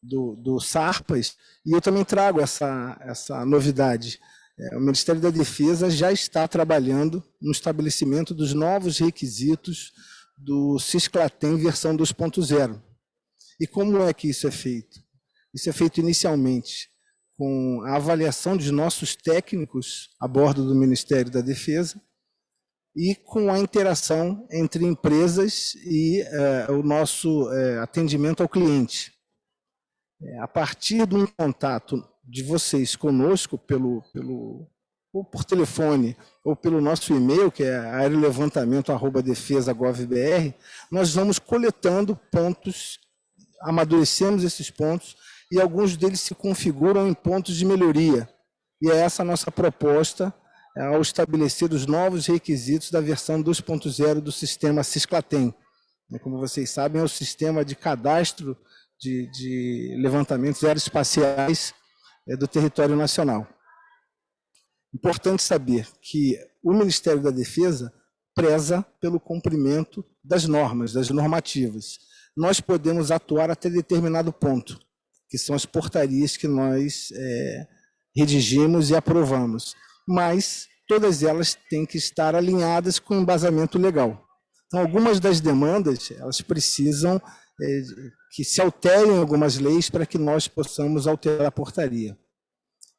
Speaker 8: do SARPAS, e eu também trago essa novidade. O Ministério da Defesa já está trabalhando no estabelecimento dos novos requisitos do Cisclatem versão 2.0. E como é que isso é feito? Isso é feito inicialmente com a avaliação dos nossos técnicos a bordo do Ministério da Defesa e com a interação entre empresas e o nosso atendimento ao cliente. A partir de um contato de vocês conosco, ou por telefone, ou pelo nosso e-mail, que é aerolevantamento@defesa.gov.br, nós vamos coletando pontos, amadurecemos esses pontos, e alguns deles se configuram em pontos de melhoria. E é essa a nossa proposta ao estabelecer os novos requisitos da versão 2.0 do sistema Cisclatem. Como vocês sabem, é o sistema de cadastro de levantamentos aeroespaciais do território nacional. Importante saber que o Ministério da Defesa preza pelo cumprimento das normas, das normativas. Nós podemos atuar até determinado ponto, que são as portarias que nós redigimos e aprovamos, mas todas elas têm que estar alinhadas com o embasamento legal. Então, algumas das demandas, elas precisam que se alterem algumas leis para que nós possamos alterar a portaria.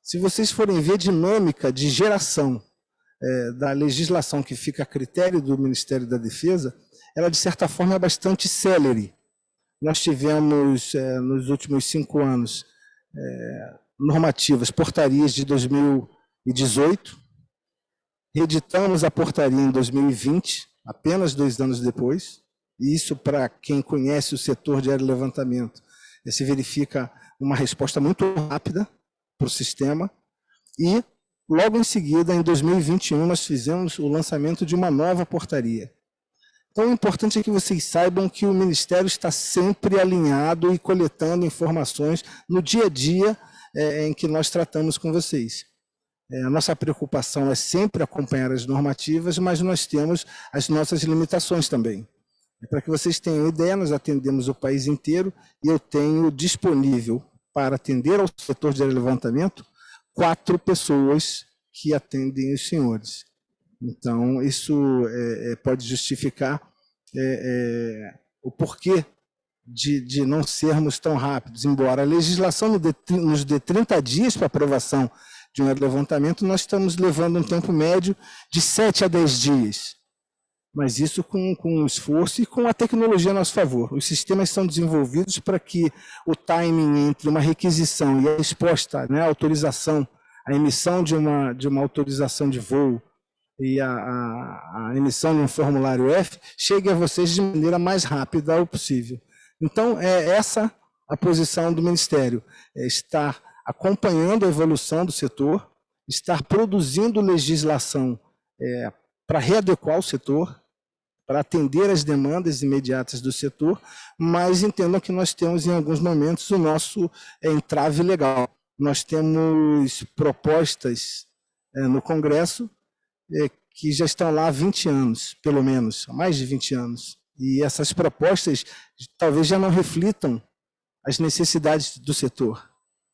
Speaker 8: Se vocês forem ver a dinâmica de geração da legislação que fica a critério do Ministério da Defesa, ela, de certa forma, é bastante célere. Nós tivemos, nos últimos 5 anos, normativas, portarias de 2018, reeditamos a portaria em 2020, apenas 2 anos depois, e isso, para quem conhece o setor de aerolevantamento, se verifica uma resposta muito rápida para o sistema, e logo em seguida, em 2021, nós fizemos o lançamento de uma nova portaria. Então, o importante é que vocês saibam que o Ministério está sempre alinhado e coletando informações no dia a dia em que nós tratamos com vocês. A nossa preocupação é sempre acompanhar as normativas, mas nós temos as nossas limitações também. Para que vocês tenham ideia, nós atendemos o país inteiro e eu tenho disponível para atender ao setor de aerolevantamento 4 pessoas que atendem os senhores. Então, isso pode justificar o porquê de não sermos tão rápidos. Embora a legislação nos dê 30 dias para aprovação de um aerolevantamento, nós estamos levando um tempo médio de 7 a 10 dias. Mas isso com esforço e com a tecnologia a nosso favor. Os sistemas são desenvolvidos para que o timing entre uma requisição e a resposta, a autorização, a emissão de uma autorização de voo e a emissão de um formulário F chegue a vocês de maneira mais rápida possível. Então, é essa a posição do Ministério, estar acompanhando a evolução do setor, estar produzindo legislação para readequar o setor, para atender às demandas imediatas do setor, mas entendam que nós temos, em alguns momentos, o nosso entrave legal. Nós temos propostas no Congresso que já estão lá há 20 anos, pelo menos, há mais de 20 anos. E essas propostas talvez já não reflitam as necessidades do setor.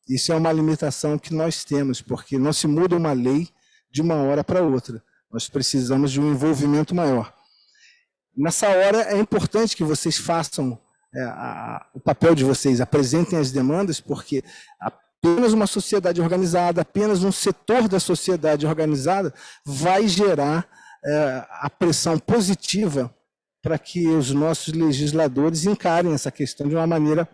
Speaker 8: Isso é uma limitação que nós temos, porque não se muda uma lei de uma hora para outra. Nós precisamos de um envolvimento maior. Nessa hora, é importante que vocês façam o papel de vocês, apresentem as demandas, porque apenas uma sociedade organizada, apenas um setor da sociedade organizada vai gerar a pressão positiva para que os nossos legisladores encarem essa questão de uma maneira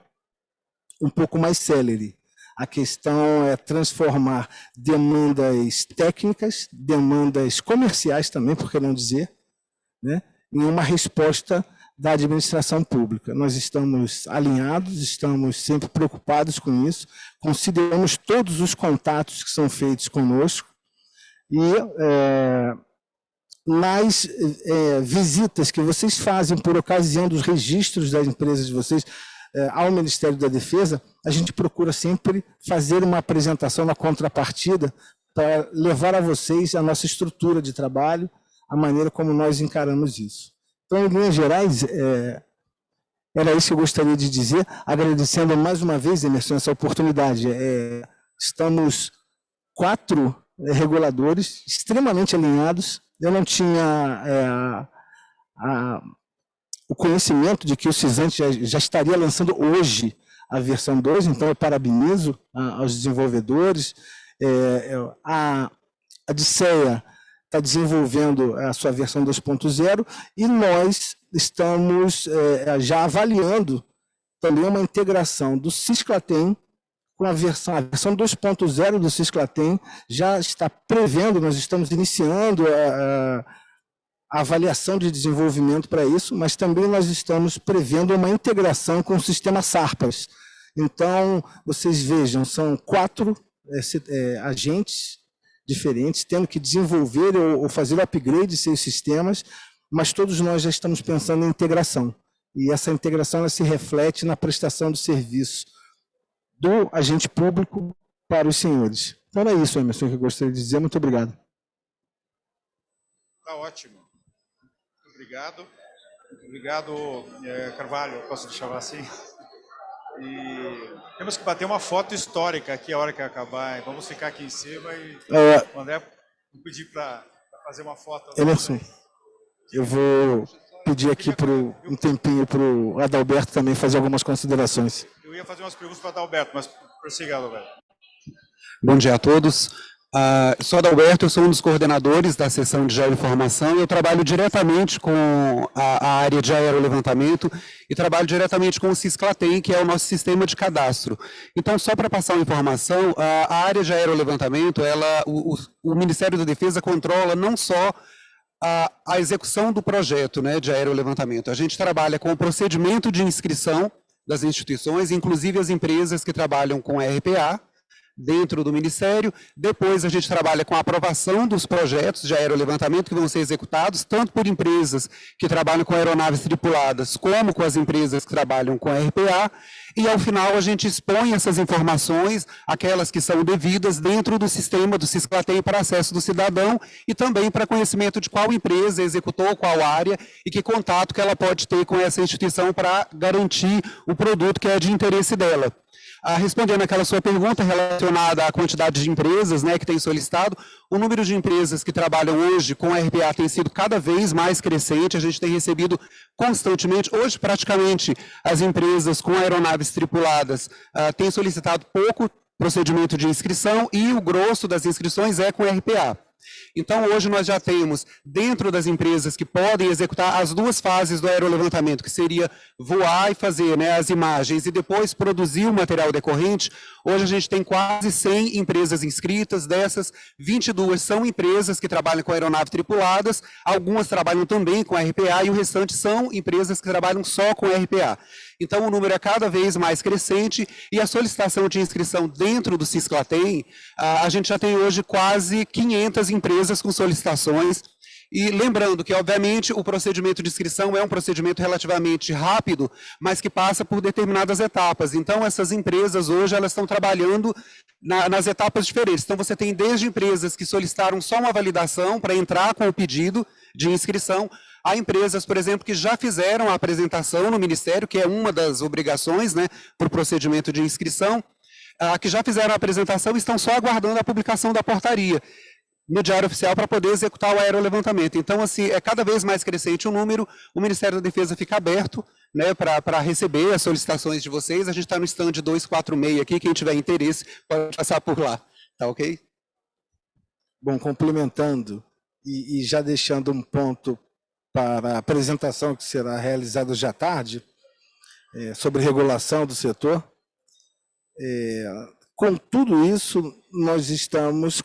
Speaker 8: um pouco mais célere. A questão é transformar demandas técnicas, demandas comerciais também, por que não dizer, né, em uma resposta da administração pública. Nós estamos alinhados, estamos sempre preocupados com isso, consideramos todos os contatos que são feitos conosco e nas visitas que vocês fazem por ocasião dos registros das empresas de vocês ao Ministério da Defesa, a gente procura sempre fazer uma apresentação na contrapartida para levar a vocês a nossa estrutura de trabalho, a maneira como nós encaramos isso. Então, em linhas gerais, era isso que eu gostaria de dizer, agradecendo mais uma vez, Emerson, essa oportunidade. Estamos 4 reguladores extremamente alinhados. Eu não tinha o conhecimento de que o Cisante já estaria lançando hoje a versão 2, então eu parabenizo aos desenvolvedores. A Odisseia está desenvolvendo a sua versão 2.0 e nós estamos já avaliando também uma integração do Cisclatem com a versão 2.0 do Cisclatem, já está prevendo, nós estamos iniciando a avaliação de desenvolvimento para isso, mas também nós estamos prevendo uma integração com o sistema SARPAS. Então, vocês vejam, são 4 agentes diferentes, tendo que desenvolver ou fazer o upgrade de seus sistemas, mas todos nós já estamos pensando em integração. E essa integração ela se reflete na prestação do serviço do agente público para os senhores. Então, é isso, Emerson, que eu gostaria de dizer. Muito obrigado.
Speaker 2: Está ótimo. Muito obrigado. Obrigado, Carvalho, posso te chamar assim? E temos que bater uma foto histórica aqui a hora que acabar. Vamos ficar aqui em cima e o André vou pedir para fazer uma foto.
Speaker 8: Emerson, eu vou pedir aqui um tempinho para o Adalberto também fazer algumas considerações.
Speaker 2: Eu ia fazer umas perguntas para o Adalberto, mas prossiga, Adalberto.
Speaker 9: Bom dia a todos. Sou Adalberto, eu sou um dos coordenadores da seção de geoinformação e eu trabalho diretamente com a área de aerolevantamento e trabalho diretamente com o Cisclatem, que é o nosso sistema de cadastro. Então, só para passar uma informação, a área de aerolevantamento, o Ministério da Defesa controla não só a execução do projeto, né, de aerolevantamento. A gente trabalha com o procedimento de inscrição das instituições, inclusive as empresas que trabalham com RPA, dentro do Ministério. Depois a gente trabalha com a aprovação dos projetos de aerolevantamento que vão ser executados, tanto por empresas que trabalham com aeronaves tripuladas, como com as empresas que trabalham com RPA, e ao final a gente expõe essas informações, aquelas que são devidas dentro do sistema do Cisclatem para acesso do cidadão e também para conhecimento de qual empresa executou, qual área e que contato que ela pode ter com essa instituição para garantir o produto que é de interesse dela. Respondendo aquela sua pergunta relacionada à quantidade de empresas, né, que tem solicitado, o número de empresas que trabalham hoje com RPA tem sido cada vez mais crescente, a gente tem recebido constantemente, hoje praticamente as empresas com aeronaves tripuladas têm solicitado pouco procedimento de inscrição e o grosso das inscrições é com RPA. Então, hoje nós já temos, dentro das empresas que podem executar as 2 fases do aerolevantamento, que seria voar e fazer, né, as imagens e depois produzir o material decorrente, hoje a gente tem quase 100 empresas inscritas, dessas 22 são empresas que trabalham com aeronaves tripuladas, algumas trabalham também com RPA e o restante são empresas que trabalham só com RPA. Então, o número é cada vez mais crescente e a solicitação de inscrição dentro do Cisclatem, a gente já tem hoje quase 500 empresas com solicitações. E lembrando que, obviamente, o procedimento de inscrição é um procedimento relativamente rápido, mas que passa por determinadas etapas. Então, essas empresas hoje elas estão trabalhando nas etapas diferentes. Então, você tem desde empresas que solicitaram só uma validação para entrar com o pedido de inscrição, há empresas, por exemplo, que já fizeram a apresentação no Ministério, que é uma das obrigações, né, para o procedimento de inscrição, que já fizeram a apresentação e estão só aguardando a publicação da portaria no Diário Oficial para poder executar o aerolevantamento. Então, assim, é cada vez mais crescente o número, o Ministério da Defesa fica aberto, né, para receber as solicitações de vocês. A gente está no stand 246 aqui, quem tiver interesse pode passar por lá, tá ok?
Speaker 8: Bom, complementando e já deixando um ponto para a apresentação que será realizada hoje à tarde, sobre regulação do setor, Com tudo isso, nós estamos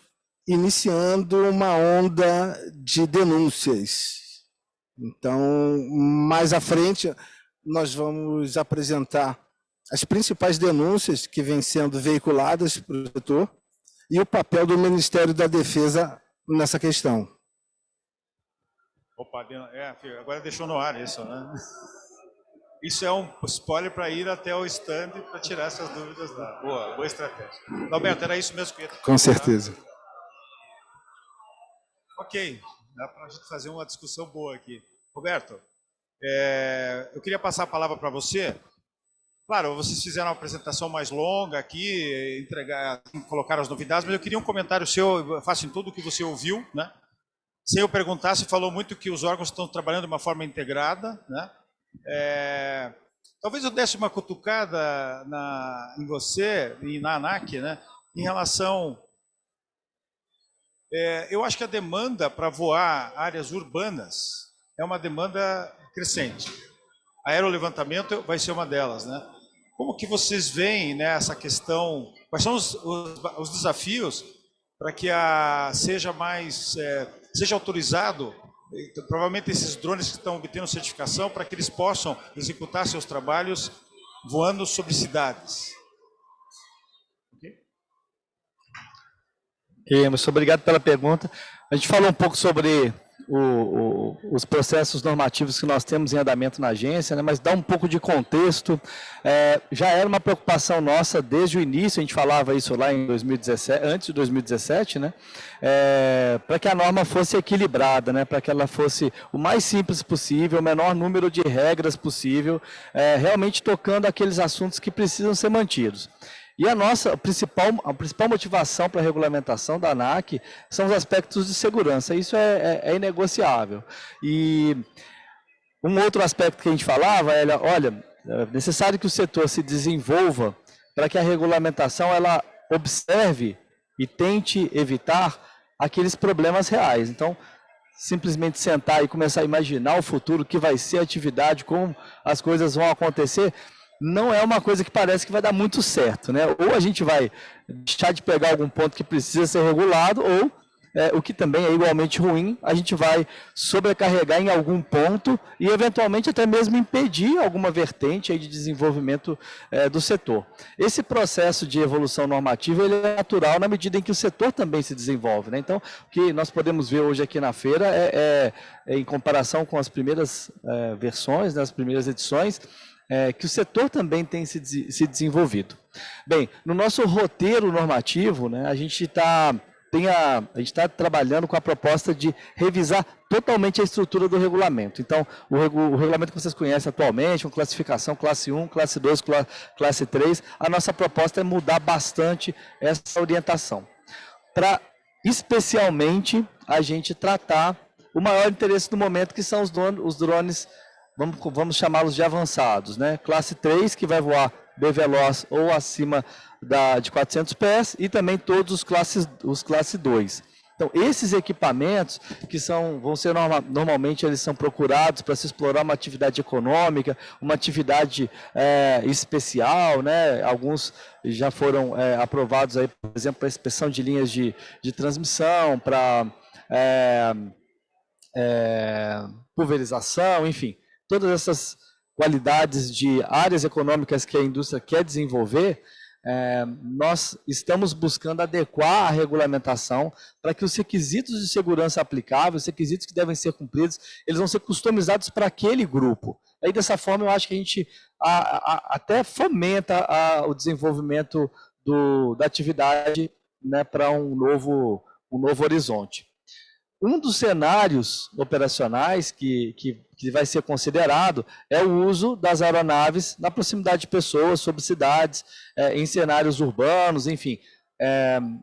Speaker 8: iniciando uma onda de denúncias. Então, mais à frente, nós vamos apresentar as principais denúncias que vêm sendo veiculadas para o setor e o papel do Ministério da Defesa nessa questão.
Speaker 2: Opa, agora deixou no ar isso, né? Isso é um spoiler para ir até o stand para tirar essas dúvidas lá. Boa estratégia. Alberto, era isso mesmo que eu ia te
Speaker 8: Com certeza.
Speaker 2: Ok, dá para a gente fazer uma discussão boa aqui. Roberto, eu queria passar a palavra para você. Claro, vocês fizeram uma apresentação mais longa aqui, colocaram as novidades, mas eu queria um comentário seu, eu faço em tudo o que você ouviu, né? Sem eu perguntar, você falou muito que os órgãos estão trabalhando de uma forma integrada, né? Talvez eu desse uma cutucada em você e na ANAC, né? Em relação... eu acho que a demanda para voar áreas urbanas é uma demanda crescente. Aerolevantamento vai ser uma delas, né? Como que vocês veem, né, essa questão? Quais são os desafios para que seja autorizado, provavelmente esses drones que estão obtendo certificação, para que eles possam executar seus trabalhos voando sobre cidades?
Speaker 3: Muito obrigado pela pergunta. A gente falou um pouco sobre os processos normativos que nós temos em andamento na agência, né, mas dá um pouco de contexto. Já era uma preocupação nossa desde o início, a gente falava isso lá em 2017, antes de 2017, né, para que a norma fosse equilibrada, né, para que ela fosse o mais simples possível, o menor número de regras possível, realmente tocando aqueles assuntos que precisam ser mantidos. E a principal motivação para a regulamentação da ANAC são os aspectos de segurança, isso é inegociável. E um outro aspecto que a gente falava era, olha, é necessário que o setor se desenvolva para que a regulamentação ela observe e tente evitar aqueles problemas reais. Então, simplesmente sentar e começar a imaginar o futuro, que vai ser a atividade, como as coisas vão acontecer, não é uma coisa que parece que vai dar muito certo, né? Ou a gente vai deixar de pegar algum ponto que precisa ser regulado, ou, o que também é igualmente ruim, a gente vai sobrecarregar em algum ponto e, eventualmente, até mesmo impedir alguma vertente aí de desenvolvimento do setor. Esse processo de evolução normativa ele é natural na medida em que o setor também se desenvolve, né? Então, o que nós podemos ver hoje aqui na feira em comparação com as primeiras versões, né, as primeiras edições, que o setor também tem se desenvolvido. Bem, no nosso roteiro normativo, né, a gente está trabalhando com a proposta de revisar totalmente a estrutura do regulamento. Então, o regulamento que vocês conhecem atualmente, com classificação classe 1, classe 2, classe 3, a nossa proposta é mudar bastante essa orientação, para especialmente a gente tratar o maior interesse do momento, que são os drones, vamos chamá-los de avançados, né? Classe 3, que vai voar B-Veloz ou acima de 400 pés, e também todos os classe 2. Então, esses equipamentos, que vão ser normalmente, eles são procurados para se explorar uma atividade econômica, uma atividade especial, né? Alguns já foram aprovados, aí, por exemplo, para inspeção de linhas de transmissão, para pulverização, enfim. Todas essas qualidades de áreas econômicas que a indústria quer desenvolver, nós estamos buscando adequar a regulamentação para que os requisitos de segurança aplicáveis, os requisitos que devem ser cumpridos, eles vão ser customizados para aquele grupo. Aí, dessa forma, eu acho que a gente até fomenta o desenvolvimento da atividade, né, para um novo horizonte. Um dos cenários operacionais que vai ser considerado é o uso das aeronaves na proximidade de pessoas, sobre cidades, em cenários urbanos, enfim,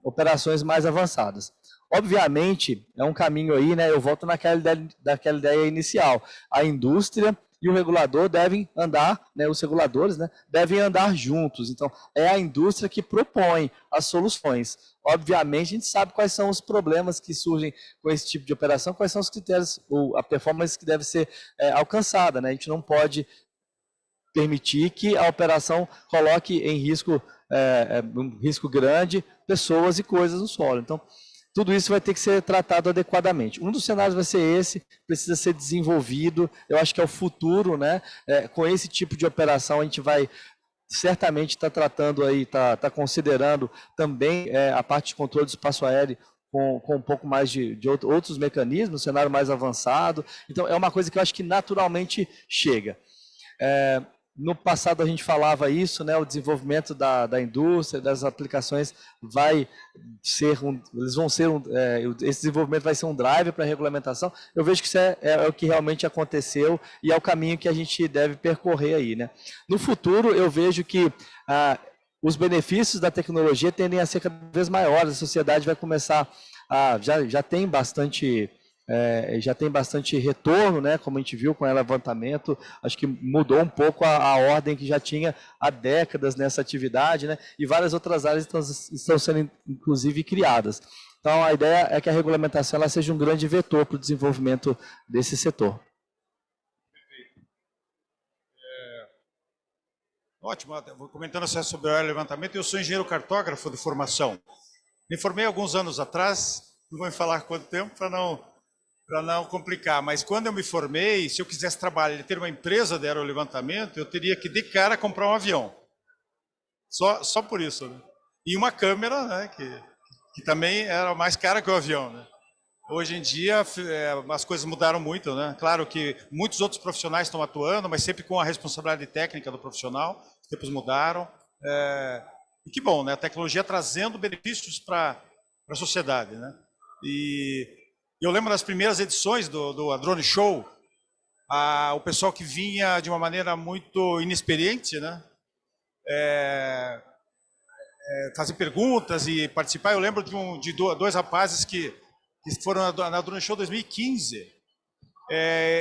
Speaker 3: operações mais avançadas. Obviamente, é um caminho aí, né? Eu volto daquela ideia inicial. A indústria e o regulador devem andar, né, os reguladores, né, devem andar juntos. Então, é a indústria que propõe as soluções. Obviamente, a gente sabe quais são os problemas que surgem com esse tipo de operação, quais são os critérios, ou a performance que deve ser alcançada, né? A gente não pode permitir que a operação coloque em risco, um risco grande, pessoas e coisas no solo. Então, tudo isso vai ter que ser tratado adequadamente. Um dos cenários vai ser esse, precisa ser desenvolvido, eu acho que é o futuro, né? Com esse tipo de operação a gente vai certamente estar tratando aí, está considerando também a parte de controle do espaço aéreo com um pouco mais de outros mecanismos, um cenário mais avançado. Então, é uma coisa que eu acho que naturalmente chega. No passado a gente falava isso, né? O desenvolvimento da indústria, das aplicações vai ser esse desenvolvimento vai ser um drive para a regulamentação. Eu vejo que isso é o que realmente aconteceu e é o caminho que a gente deve percorrer aí, né? No futuro eu vejo que os benefícios da tecnologia tendem a ser cada vez maiores. A sociedade vai começar já tem bastante retorno, né? Como a gente viu com o levantamento, acho que mudou um pouco a ordem que já tinha há décadas nessa atividade, né? E várias outras áreas estão sendo, inclusive, criadas. Então, a ideia é que a regulamentação ela seja um grande vetor para o desenvolvimento desse setor.
Speaker 2: Ótimo, vou comentando sobre o levantamento. Eu sou engenheiro cartógrafo de formação. Me formei alguns anos atrás, não vou me falar quanto tempo para não complicar, mas quando eu me formei, se eu quisesse trabalhar, ter uma empresa de aerolevantamento, eu teria que de cara comprar um avião. Só por isso, né? E uma câmera, né, que também era mais cara que o avião, né? Hoje em dia as coisas mudaram muito, né? Claro que muitos outros profissionais estão atuando, mas sempre com a responsabilidade técnica do profissional. Os tempos mudaram. E que bom, né? A tecnologia trazendo benefícios para a sociedade, né? E eu lembro das primeiras edições do Drone Show, o pessoal que vinha de uma maneira muito inexperiente, né? Fazer perguntas e participar. Eu lembro de dois rapazes que foram na Drone Show 2015.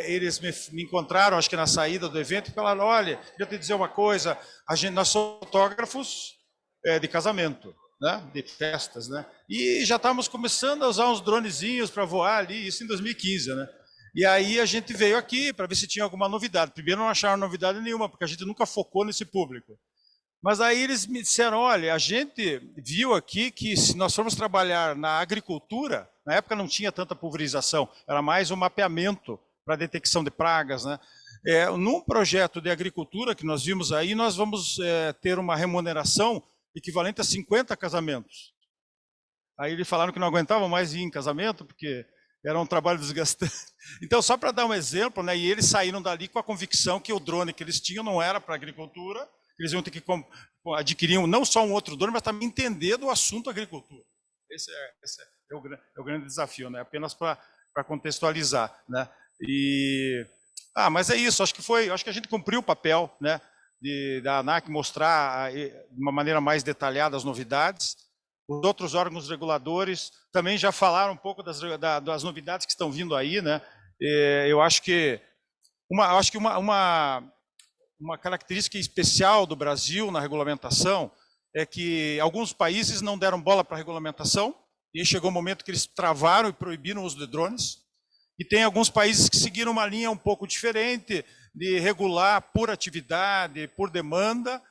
Speaker 2: Eles me encontraram, acho que na saída do evento, e falaram: olha, queria te dizer uma coisa, nós somos fotógrafos de casamento, né, de festas, né? E já estávamos começando a usar uns dronezinhos para voar ali, isso em 2015, né? E aí a gente veio aqui para ver se tinha alguma novidade. Primeiro não acharam novidade nenhuma, porque a gente nunca focou nesse público. Mas aí eles me disseram: olha, a gente viu aqui que se nós formos trabalhar na agricultura, na época não tinha tanta pulverização, era mais um mapeamento para detecção de pragas, né? Num projeto de agricultura que nós vimos aí, nós vamos ter uma remuneração equivalente a 50 casamentos. Aí eles falaram que não aguentavam mais ir em casamento, porque era um trabalho desgastante. Então, só para dar um exemplo, né, e eles saíram dali com a convicção que o drone que eles tinham não era para agricultura, eles iam ter que adquirir não só um outro drone, mas também entender do assunto agricultura. Esse é o grande desafio, né? Apenas para contextualizar, né? Mas é isso, acho que a gente cumpriu o papel, né, da ANAC mostrar de uma maneira mais detalhada as novidades. Os outros órgãos reguladores também já falaram um pouco das novidades que estão vindo aí, né? Eu acho que uma característica especial do Brasil na regulamentação é que alguns países não deram bola para a regulamentação, e aí chegou o momento que eles travaram e proibiram o uso de drones. E tem alguns países que seguiram uma linha um pouco diferente, de regular por atividade, por demanda,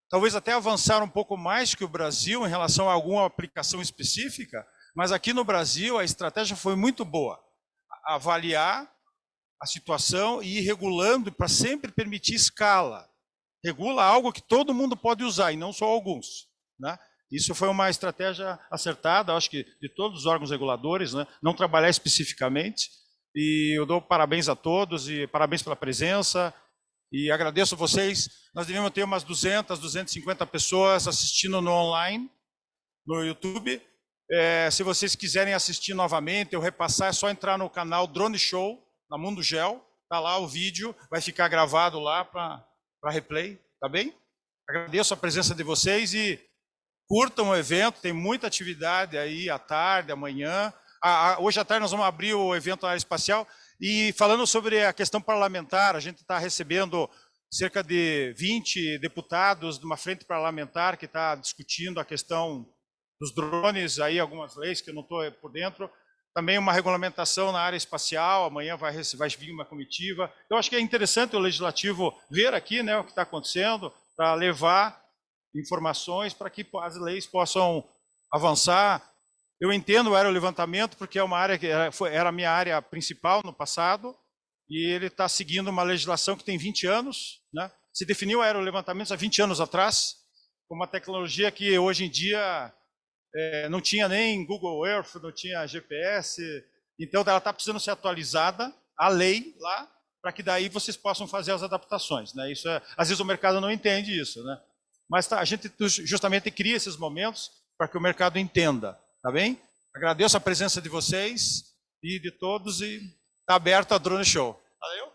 Speaker 2: talvez até avançar um pouco mais que o Brasil em relação a alguma aplicação específica, mas aqui no Brasil a estratégia foi muito boa. Avaliar a situação e ir regulando para sempre permitir escala. Regula algo que todo mundo pode usar e não só alguns, né? Isso foi uma estratégia acertada, acho que de todos os órgãos reguladores, né? Não trabalhar especificamente. E eu dou parabéns a todos e parabéns pela presença e agradeço a vocês. Nós devemos ter umas 200, 250 pessoas assistindo no online, no YouTube. Se vocês quiserem assistir novamente ou repassar, é só entrar no canal Drone Show, na Mundo Gel, tá lá o vídeo, vai ficar gravado lá para replay, tá bem? Agradeço a presença de vocês e curtam o evento, tem muita atividade aí à tarde, amanhã. Hoje à tarde nós vamos abrir o evento na área espacial e falando sobre a questão parlamentar, a gente está recebendo cerca de 20 deputados de uma frente parlamentar que está discutindo a questão dos drones, aí algumas leis que eu não estou por dentro, também uma regulamentação na área espacial, amanhã vai vir uma comitiva. Eu acho que é interessante o Legislativo ver aqui, né, o que está acontecendo, para levar informações para que as leis possam avançar. Eu entendo o aerolevantamento, porque é uma área que era a minha área principal no passado, e ele está seguindo uma legislação que tem 20 anos, né? Se definiu o aerolevantamento há 20 anos atrás, com uma tecnologia que hoje em dia não tinha nem Google Earth, não tinha GPS, então ela está precisando ser atualizada, a lei lá, para que daí vocês possam fazer as adaptações, né? Isso às vezes o mercado não entende isso, né? Mas a gente justamente cria esses momentos para que o mercado entenda, tá bem? Agradeço a presença de vocês e de todos e está aberto a Drone Show. Valeu?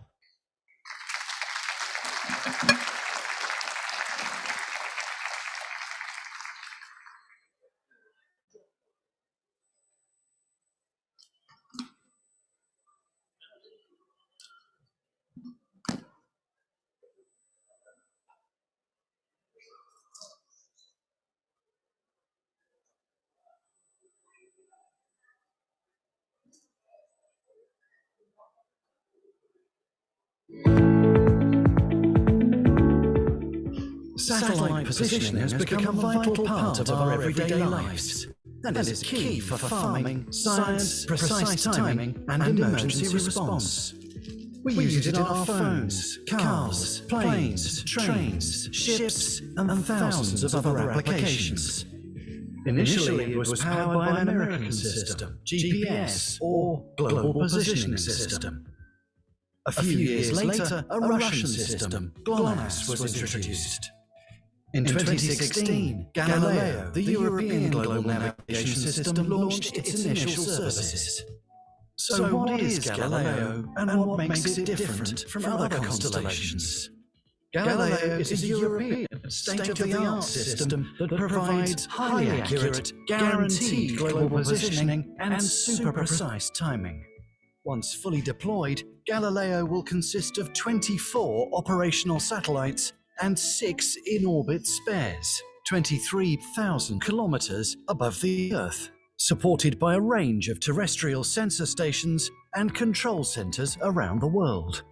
Speaker 10: Satellite positioning has become a vital part of our everyday lives and is key for farming, science, precise timing and emergency response. We use it in our phones, cars, planes, trains, ships and thousands of other applications. Initially it was powered by an American system, GPS or Global Positioning System. A few years later, a Russian system, GLONASS, was introduced. In 2016, Galileo, the European Global Navigation System, launched its initial services. So what is Galileo and what makes it different from other constellations? Galileo is a European state-of-the-art system that provides highly accurate, guaranteed global positioning and super precise timing. Once fully deployed, Galileo will consist of 24 operational satellites and 6 in-orbit spares, 23,000 kilometers above the Earth, supported by a range of terrestrial sensor stations and control centers around the world.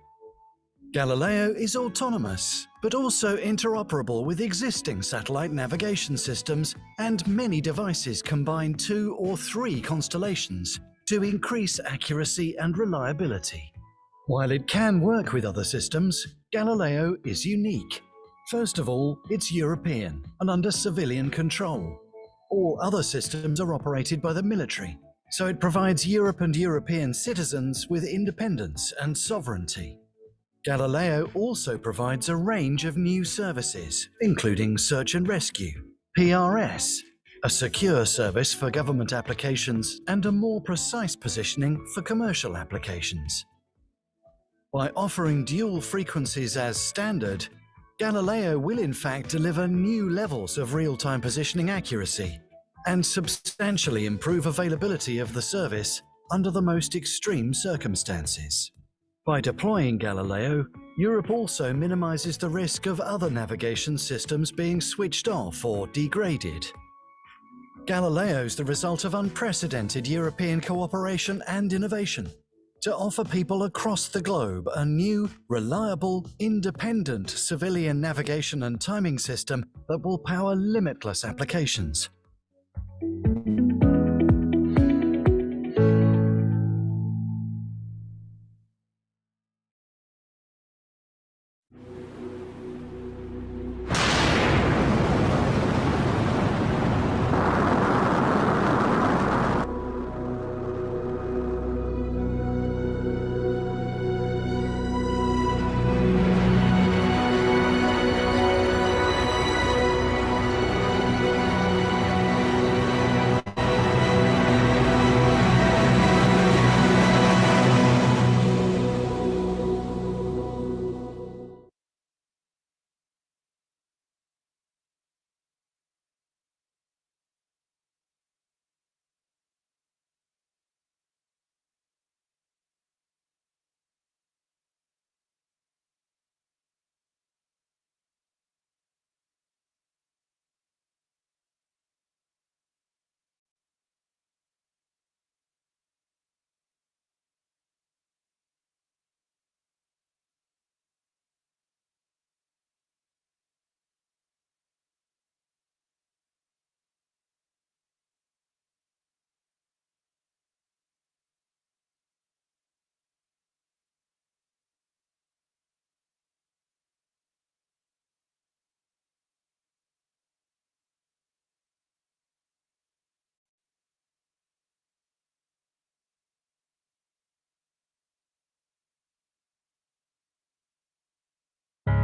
Speaker 10: Galileo is autonomous, but also interoperable with existing satellite navigation systems, and many devices combine 2 or 3 constellations to increase accuracy and reliability. While it can work with other systems, Galileo is unique. First of all, it's European and under civilian control. All other systems are operated by the military, so it provides Europe and European citizens with independence and sovereignty. Galileo also provides a range of new services, including search and rescue, PRS, a secure service for government applications, and a more precise positioning for commercial applications. By offering dual frequencies as standard, Galileo will in fact deliver new levels of real-time positioning accuracy and substantially improve availability of the service under the most extreme circumstances. By deploying Galileo, Europe also minimizes the risk of other navigation systems being switched off or degraded. Galileo is the result of unprecedented European cooperation and innovation to offer people across the globe a new, reliable, independent civilian navigation and timing system that will power limitless applications.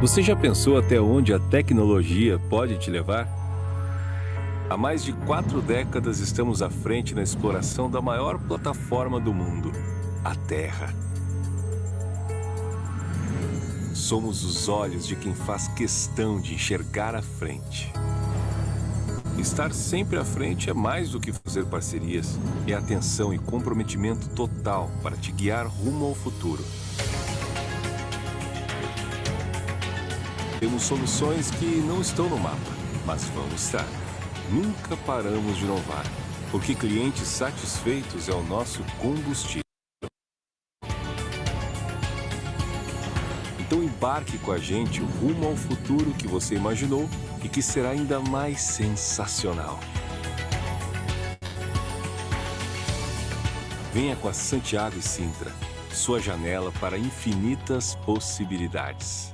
Speaker 11: Você já pensou até onde a tecnologia pode te levar? Há mais de 4 décadas estamos à frente na exploração da maior plataforma do mundo, a Terra. Somos os olhos de quem faz questão de enxergar à frente. Estar sempre à frente é mais do que fazer parcerias, é atenção e comprometimento total para te guiar rumo ao futuro. Temos soluções que não estão no mapa, mas vão estar. Nunca paramos de inovar, porque clientes satisfeitos é o nosso combustível. Então embarque com a gente rumo ao futuro que você imaginou e que será ainda mais sensacional. Venha com a Santiago e Sintra, sua janela para infinitas possibilidades.